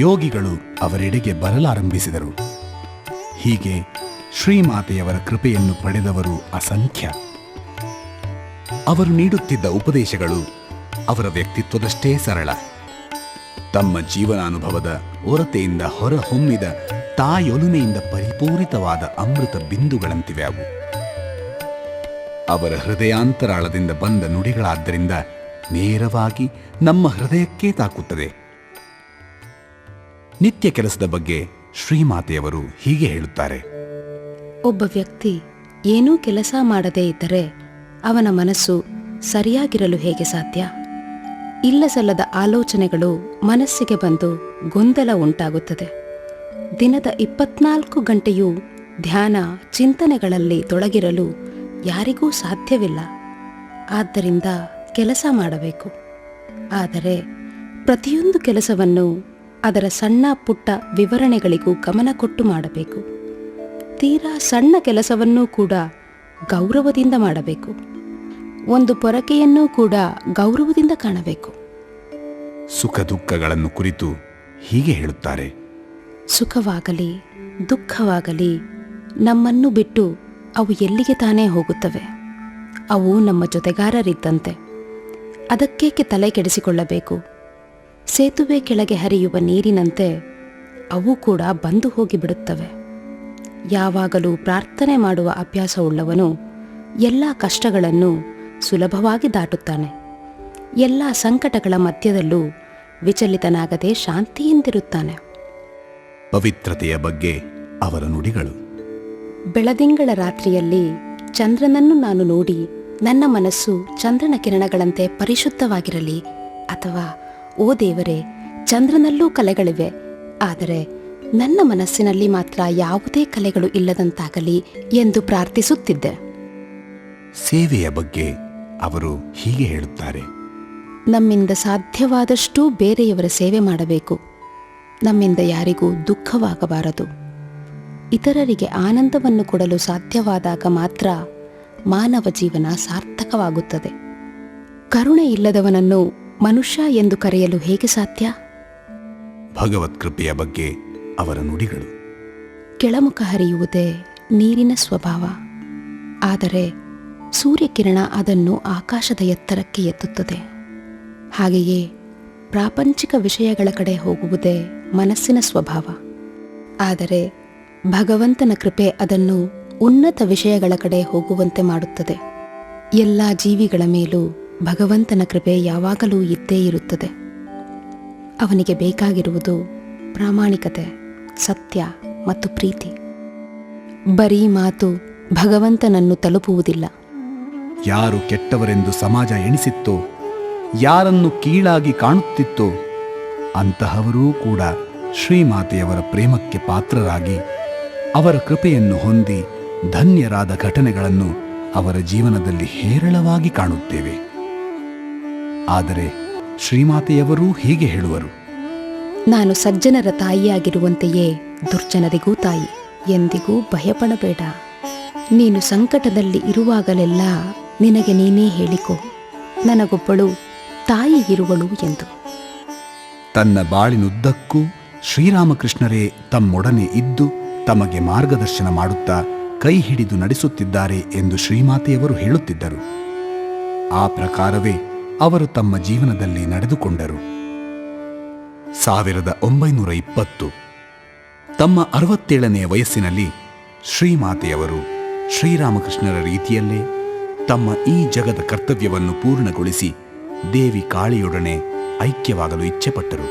ಯೋಗಿಗಳು ಅವರೆಡೆಗೆ ಬರಲಾರಂಭಿಸಿದರು. ಹೀಗೆ ಶ್ರೀಮಾತೆಯವರ ಕೃಪೆಯನ್ನು ಪಡೆದವರು ಅಸಂಖ್ಯ. ಅವರು ನೀಡುತ್ತಿದ್ದ ಉಪದೇಶಗಳು ಅವರ ವ್ಯಕ್ತಿತ್ವದಷ್ಟೇ ಸರಳ. ತಮ್ಮ ಜೀವನಾನುಭವದ ಹೊರತೆಯಿಂದ ಹೊರಹೊಮ್ಮಿದ ತಾಯೊಲುಮೆಯಿಂದ ಪರಿಪೂರಿತವಾದ ಅಮೃತ ಬಿಂದುಗಳಂತಿವೆ ಅವು. ಅವರ ಹೃದಯಾಂತರಾಳದಿಂದ ಬಂದ ನುಡಿಗಳಾದ್ದರಿಂದ ನೇರವಾಗಿ ನಮ್ಮ ಹೃದಯಕ್ಕೇ ತಾಕುತ್ತದೆ. ನಿತ್ಯ ಕೆಲಸದ ಬಗ್ಗೆ ಶ್ರೀಮಾತೆಯವರು ಹೀಗೆ ಹೇಳುತ್ತಾರೆ: ಒಬ್ಬ ವ್ಯಕ್ತಿ ಏನೂ ಕೆಲಸ ಮಾಡದೇ ಇದ್ದರೆ ಅವನ ಮನಸ್ಸು ಸರಿಯಾಗಿರಲು ಹೇಗೆ ಸಾಧ್ಯ? ಇಲ್ಲಸಲ್ಲದ ಆಲೋಚನೆಗಳು ಮನಸ್ಸಿಗೆ ಬಂದು ಗೊಂದಲ ಉಂಟಾಗುತ್ತದೆ. ದಿನದ 24 ಗಂಟೆಯೂ ಧ್ಯಾನ ಚಿಂತನೆಗಳಲ್ಲಿ ತೊಡಗಿರಲು ಯಾರಿಗೂ ಸಾಧ್ಯವಿಲ್ಲ. ಆದ್ದರಿಂದ ಕೆಲಸ ಮಾಡಬೇಕು. ಆದರೆ ಪ್ರತಿಯೊಂದು ಕೆಲಸವನ್ನು ಅದರ ಸಣ್ಣ ಪುಟ್ಟ ವಿವರಣೆಗಳಿಗೂ ಗಮನ ಕೊಟ್ಟು ಮಾಡಬೇಕು. ತೀರಾ ಸಣ್ಣ ಕೆಲಸವನ್ನೂ ಕೂಡ ಗೌರವದಿಂದ ಮಾಡಬೇಕು. ಒಂದು ಪೊರಕೆಯನ್ನೂ ಕೂಡ ಗೌರವದಿಂದ ಕಾಣಬೇಕು. ಸುಖ ದುಃಖಗಳನ್ನು ಕುರಿತು ಹೀಗೆ ಹೇಳುತ್ತಾರೆ: ಸುಖವಾಗಲಿ ದುಃಖವಾಗಲಿ ನಮ್ಮನ್ನು ಬಿಟ್ಟು ಅವು ಎಲ್ಲಿಗೆ ತಾನೇ ಹೋಗುತ್ತವೆ. ಅವು ನಮ್ಮ ಜೊತೆಗಾರರಿದ್ದಂತೆ. ಅದಕ್ಕೇಕೆ ತಲೆ ಕೆಡಿಸಿಕೊಳ್ಳಬೇಕು? ಸೇತುವೆ ಕೆಳಗೆ ಹರಿಯುವ ನೀರಿನಂತೆ ಅವು ಕೂಡ ಬಂದು ಹೋಗಿಬಿಡುತ್ತವೆ. ಯಾವಾಗಲೂ ಪ್ರಾರ್ಥನೆ ಮಾಡುವ ಅಭ್ಯಾಸವುಳ್ಳವನು ಎಲ್ಲ ಕಷ್ಟಗಳನ್ನು ಸುಲಭವಾಗಿ ದಾಟುತ್ತಾನೆ. ಎಲ್ಲ ಸಂಕಟಗಳ ಮಧ್ಯದಲ್ಲೂ ವಿಚಲಿತನಾಗದೆ ಶಾಂತಿಯಿಂದಿರುತ್ತಾನೆ. ಪವಿತ್ರತೆಯ ಬಗ್ಗೆ ಅವರ ನುಡಿಗಳು: ಬೆಳದಿಂಗಳ ರಾತ್ರಿಯಲ್ಲಿ ಚಂದ್ರನನ್ನು ನಾನು ನೋಡಿ ನನ್ನ ಮನಸ್ಸು ಚಂದ್ರನ ಕಿರಣಗಳಂತೆ ಪರಿಶುದ್ಧವಾಗಿರಲಿ, ಅಥವಾ ಓ ದೇವರೇ, ಚಂದ್ರನಲ್ಲೂ ಕಲೆಗಳಿವೆ, ಆದರೆ ನನ್ನ ಮನಸ್ಸಿನಲ್ಲಿ ಮಾತ್ರ ಯಾವುದೇ ಕಲೆಗಳು ಇಲ್ಲದಂತಾಗಲಿ ಎಂದು ಪ್ರಾರ್ಥಿಸುತ್ತಿದ್ದೆ. ಸೇವೆಯ ಬಗ್ಗೆ ಅವರು ಹೀಗೆ ಹೇಳುತ್ತಾರೆ: ನಮ್ಮಿಂದ ಸಾಧ್ಯವಾದಷ್ಟೂ ಬೇರೆಯವರ ಸೇವೆ ಮಾಡಬೇಕು. ನಮ್ಮಿಂದ ಯಾರಿಗೂ ದುಃಖವಾಗಬಾರದು. ಇತರರಿಗೆ ಆನಂದವನ್ನು ಕೊಡಲು ಸಾಧ್ಯವಾದಾಗ ಮಾತ್ರ ಮಾನವ ಜೀವನ ಸಾರ್ಥಕವಾಗುತ್ತದೆ. ಕರುಣೆ ಇಲ್ಲದವನನ್ನು ಮನುಷ್ಯ ಎಂದು ಕರೆಯಲು ಹೇಗೆ ಸಾಧ್ಯ? ಭಗವತ್ ಕೃಪೆಯ ಬಗ್ಗೆ ಅವರ ನುಡಿಗಳು: ಕೆಳಮುಖ ಹರಿಯುವುದೇ ನೀರಿನ ಸ್ವಭಾವ, ಆದರೆ ಸೂರ್ಯಕಿರಣ ಅದನ್ನು ಆಕಾಶದ ಎತ್ತರಕ್ಕೆ ಎತ್ತುತ್ತದೆ. ಹಾಗೆಯೇ ಪ್ರಾಪಂಚಿಕ ವಿಷಯಗಳ ಕಡೆ ಹೋಗುವುದೇ ಮನಸ್ಸಿನ ಸ್ವಭಾವ, ಆದರೆ ಭಗವಂತನ ಕೃಪೆ ಅದನ್ನು ಉನ್ನತ ವಿಷಯಗಳ ಕಡೆ ಹೋಗುವಂತೆ ಮಾಡುತ್ತದೆ. ಎಲ್ಲ ಜೀವಿಗಳ ಮೇಲೂ ಭಗವಂತನ ಕೃಪೆ ಯಾವಾಗಲೂ ಇದ್ದೇ ಇರುತ್ತದೆ. ಅವನಿಗೆ ಬೇಕಾಗಿರುವುದು ಪ್ರಾಮಾಣಿಕತೆ, ಸತ್ಯ ಮತ್ತು ಪ್ರೀತಿ. ಬರೀ ಮಾತು ಭಗವಂತನನ್ನು ತಲುಪುವುದಿಲ್ಲ. ಯಾರು ಕೆಟ್ಟವರೆಂದು ಸಮಾಜ ಎಣಿಸಿತ್ತೋ, ಯಾರನ್ನು ಕೀಳಾಗಿ ಕಾಣುತ್ತಿತ್ತೋ, ಅಂತಹವರೂ ಕೂಡ ಶ್ರೀಮಾತೆಯವರ ಪ್ರೇಮಕ್ಕೆ ಪಾತ್ರರಾಗಿ ಅವರ ಕೃಪೆಯನ್ನು ಹೊಂದಿ ಧನ್ಯರಾದ ಘಟನೆಗಳನ್ನು ಅವರ ಜೀವನದಲ್ಲಿ ಹೇರಳವಾಗಿ ಕಾಣುತ್ತೇವೆ. ಆದರೆ ಶ್ರೀಮಾತೆಯವರೂ ಹೀಗೆ ಹೇಳುವರು: ನಾನು ಸಜ್ಜನರ ತಾಯಿಯಾಗಿರುವಂತೆಯೇ ದುರ್ಜನರಿಗೂ ತಾಯಿ. ಎಂದಿಗೂ ಭಯಪಡಬೇಡ. ನೀನು ಸಂಕಟದಲ್ಲಿ ಇರುವಾಗಲೆಲ್ಲ ನಿನಗೆ ನೀನೇ ಹೇಳಿಕೊ, ನನಗೊಬ್ಬಳು ತಾಯಿ ಇರುವಳು ಎಂದು. ತನ್ನ ಬಾಳಿನುದ್ದಕ್ಕೂ ಶ್ರೀರಾಮಕೃಷ್ಣರೇ ತಮ್ಮೊಡನೆ ಇದ್ದು ತಮಗೆ ಮಾರ್ಗದರ್ಶನ ಮಾಡುತ್ತಾ ಕೈ ಹಿಡಿದು ನಡೆಸುತ್ತಿದ್ದಾರೆ ಎಂದು ಶ್ರೀಮಾತೆಯವರು ಹೇಳುತ್ತಿದ್ದರು. ಆ ಪ್ರಕಾರವೇ ಅವರು ತಮ್ಮ ಜೀವನದಲ್ಲಿ ನಡೆದುಕೊಂಡರು. 1920 ತಮ್ಮ 67ನೇ ವಯಸ್ಸಿನಲ್ಲಿ ಶ್ರೀಮಾತೆಯವರು ಶ್ರೀರಾಮಕೃಷ್ಣರ ರೀತಿಯಲ್ಲೇ ತಮ್ಮ ಈ ಜಗದ ಕರ್ತವ್ಯವನ್ನು ಪೂರ್ಣಗೊಳಿಸಿ ದೇವಿ ಕಾಳಿಯೊಡನೆ ಐಕ್ಯವಾಗಲು ಇಚ್ಛೆಪಟ್ಟರು.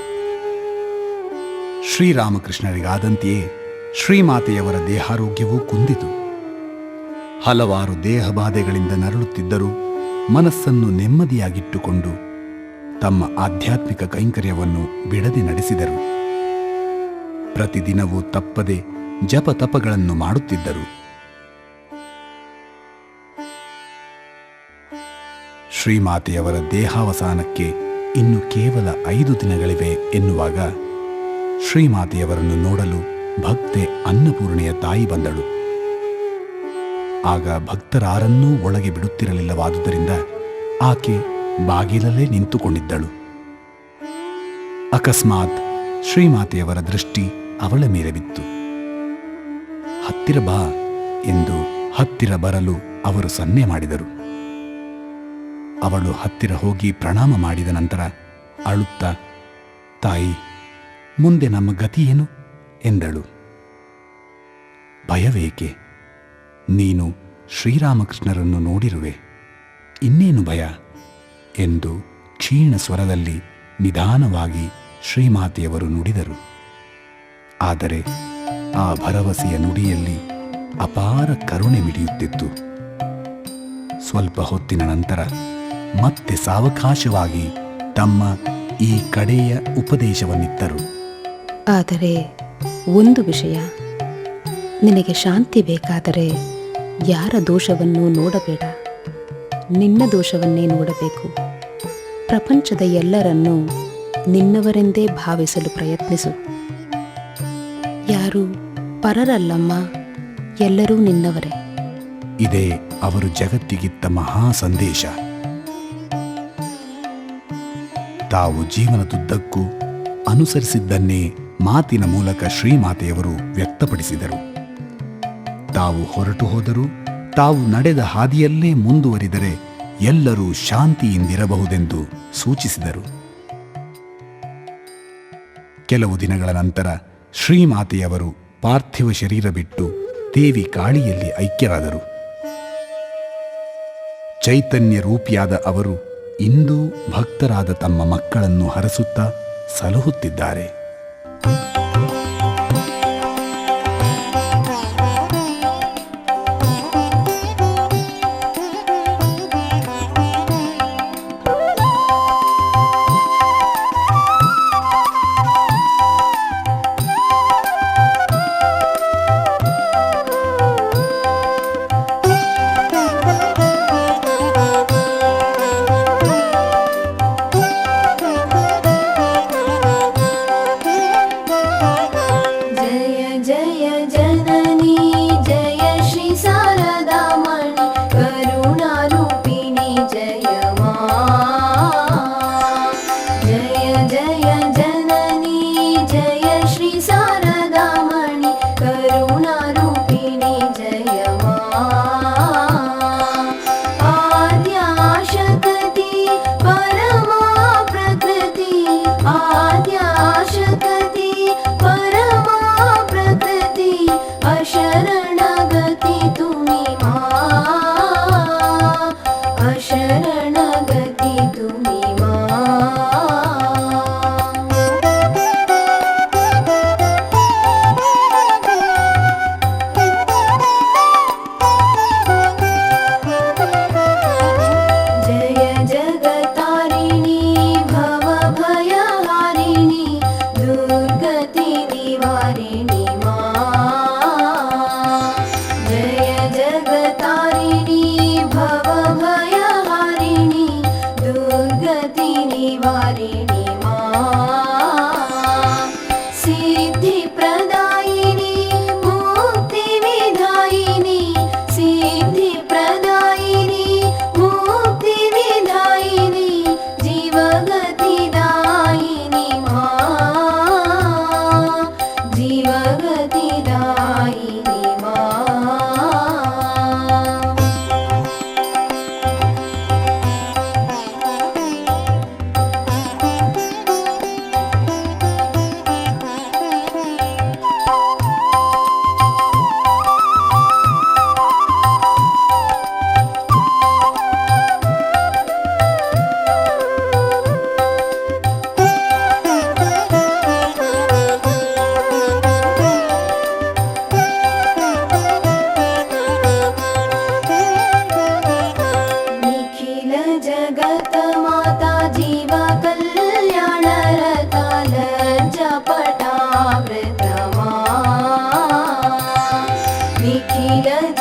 ಶ್ರೀರಾಮಕೃಷ್ಣರಿಗಾದಂತೆಯೇ ಶ್ರೀಮಾತೆಯವರ ದೇಹಾರೋಗ್ಯವೂ ಕುಂದಿತು. ಹಲವಾರು ದೇಹಬಾಧೆಗಳಿಂದ ನರಳುತ್ತಿದ್ದರೂ ಮನಸ್ಸನ್ನು ನೆಮ್ಮದಿಯಾಗಿಟ್ಟುಕೊಂಡು ತಮ್ಮ ಆಧ್ಯಾತ್ಮಿಕ ಕೈಂಕರ್ಯವನ್ನು ಬಿಡದೆ ನಡೆಸಿದರು. ಪ್ರತಿದಿನವೂ ತಪ್ಪದೆ ಜಪ ತಪಗಳನ್ನು ಮಾಡುತ್ತಿದ್ದರು. ಶ್ರೀಮಾತೆಯವರ ದೇಹಾವಸಾನಕ್ಕೆ ಇನ್ನು ಕೇವಲ 5 ದಿನಗಳಿವೆ ಎನ್ನುವಾಗ ಶ್ರೀಮಾತೆಯವರನ್ನು ನೋಡಲು ಭಕ್ತೆ ಅನ್ನಪೂರ್ಣೆಯ ತಾಯಿ ಬಂದಳು. ಆಗ ಭಕ್ತರಾರನ್ನೂ ಒಳಗೆ ಬಿಡುತ್ತಿರಲಿಲ್ಲವಾದುದರಿಂದ ಆಕೆ ಬಾಗಿಲಲ್ಲೇ ನಿಂತುಕೊಂಡಿದ್ದಳು. ಅಕಸ್ಮಾತ್ ಶ್ರೀಮಾತೆಯವರ ದೃಷ್ಟಿ ಅವಳ ಮೇಲೆ ಬಿತ್ತು. ಹತ್ತಿರ ಬಾ ಎಂದು ಹತ್ತಿರ ಬರಲು ಅವರು ಸನ್ನೆ ಮಾಡಿದರು. ಅವಳು ಹತ್ತಿರ ಹೋಗಿ ಪ್ರಣಾಮ ಮಾಡಿದ ನಂತರ ಅಳುತ್ತಾ, ತಾಯಿ, ಮುಂದೆ ನಮ್ಮ ಗತಿಯೇನು ಎಂದಳು. ಭಯವೇಕೆ? ನೀನು ಶ್ರೀರಾಮಕೃಷ್ಣರನ್ನು ನೋಡಿರುವೆ, ಇನ್ನೇನು ಭಯ ಎಂದು ಕ್ಷೀಣ ಸ್ವರದಲ್ಲಿ ನಿಧಾನವಾಗಿ ಶ್ರೀಮಾತೆಯವರು ನುಡಿದರು. ಆದರೆ ಆ ಭರವಸೆಯ ನುಡಿಯಲ್ಲಿ ಅಪಾರ ಕರುಣೆ ಮಿಡಿಯುತ್ತಿತ್ತು. ಸ್ವಲ್ಪ ಹೊತ್ತಿನ ನಂತರ ಮತ್ತೆ ಸಾವಕಾಶವಾಗಿ ತಮ್ಮ ಈ ಕಡೆಯ ಉಪದೇಶವನ್ನಿತ್ತರು. ಆದರೆ ಒಂದು ವಿಷಯ, ನಿನಗೆ ಶಾಂತಿ ಬೇಕಾದರೆ ಯಾರ ದೋಷವನ್ನೂ ನೋಡಬೇಡ, ನಿನ್ನ ದೋಷವನ್ನೇ ನೋಡಬೇಕು. ಪ್ರಪಂಚದ ಎಲ್ಲರನ್ನೂ ನಿನ್ನವರೆಂದೇ ಭಾವಿಸಲು ಪ್ರಯತ್ನಿಸು. ಯಾರೂ ಪರರಲ್ಲಮ್ಮ, ಎಲ್ಲರೂ ನಿನ್ನವರೇ. ಇದೇ ಅವರು ಜಗತ್ತಿಗಿತ್ತ ಮಹಾ ಸಂದೇಶ. ತಾವು ಜೀವನದುದ್ದಕ್ಕೂ ಅನುಸರಿಸಿದ್ದನ್ನೇ ಮಾತಿನ ಮೂಲಕ ಶ್ರೀಮಾತೆಯವರು ವ್ಯಕ್ತಪಡಿಸಿದರು. ತಾವು ಹೊರಟು ಹೋದರೂ ತಾವು ನಡೆದ ಹಾದಿಯಲ್ಲೇ ಮುಂದುವರಿದರೆ ಎಲ್ಲರೂ ಶಾಂತಿಯಿಂದಿರಬಹುದೆಂದು ಸೂಚಿಸಿದರು. ಕೆಲವು ದಿನಗಳ ನಂತರ ಶ್ರೀಮಾತೆಯವರು ಪಾರ್ಥಿವ ಶರೀರ ಬಿಟ್ಟು ದೇವಿ ಕಾಳಿಯಲ್ಲಿ ಐಕ್ಯರಾದರು. ಚೈತನ್ಯ ರೂಪಿಯಾದ ಅವರು ಇಂದೂ ಭಕ್ತರಾದ ತಮ್ಮ ಮಕ್ಕಳನ್ನು ಹರಸುತ್ತಾ ಸಲಹುತ್ತಿದ್ದಾರೆ.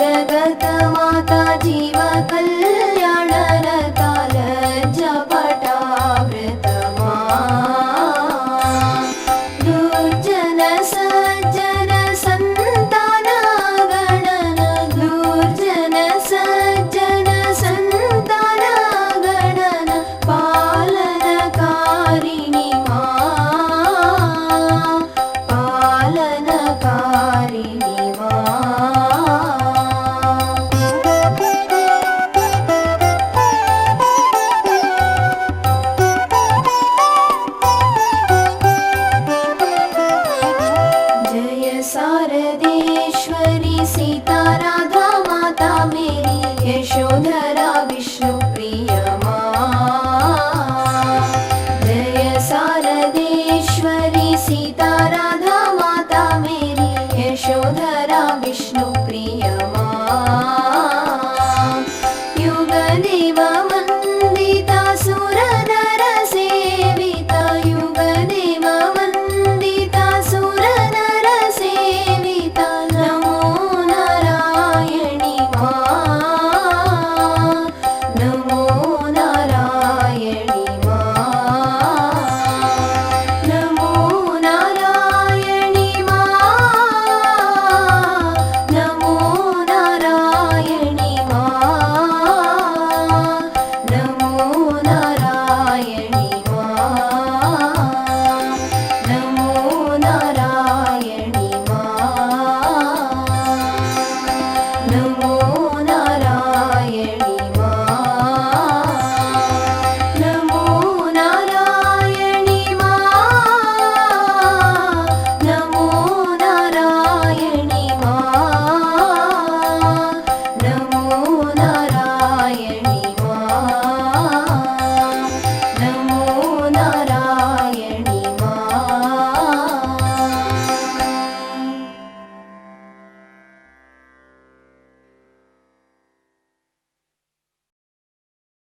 जगत माता जीव कल्याण काल जपटावृत दुर्जन सज्जन संतान गणन दुर्जन सज्जन संतान गणन पालनकारिणी पालनकारिणी जय शारदेश्वरी सीता राधा माता मेरी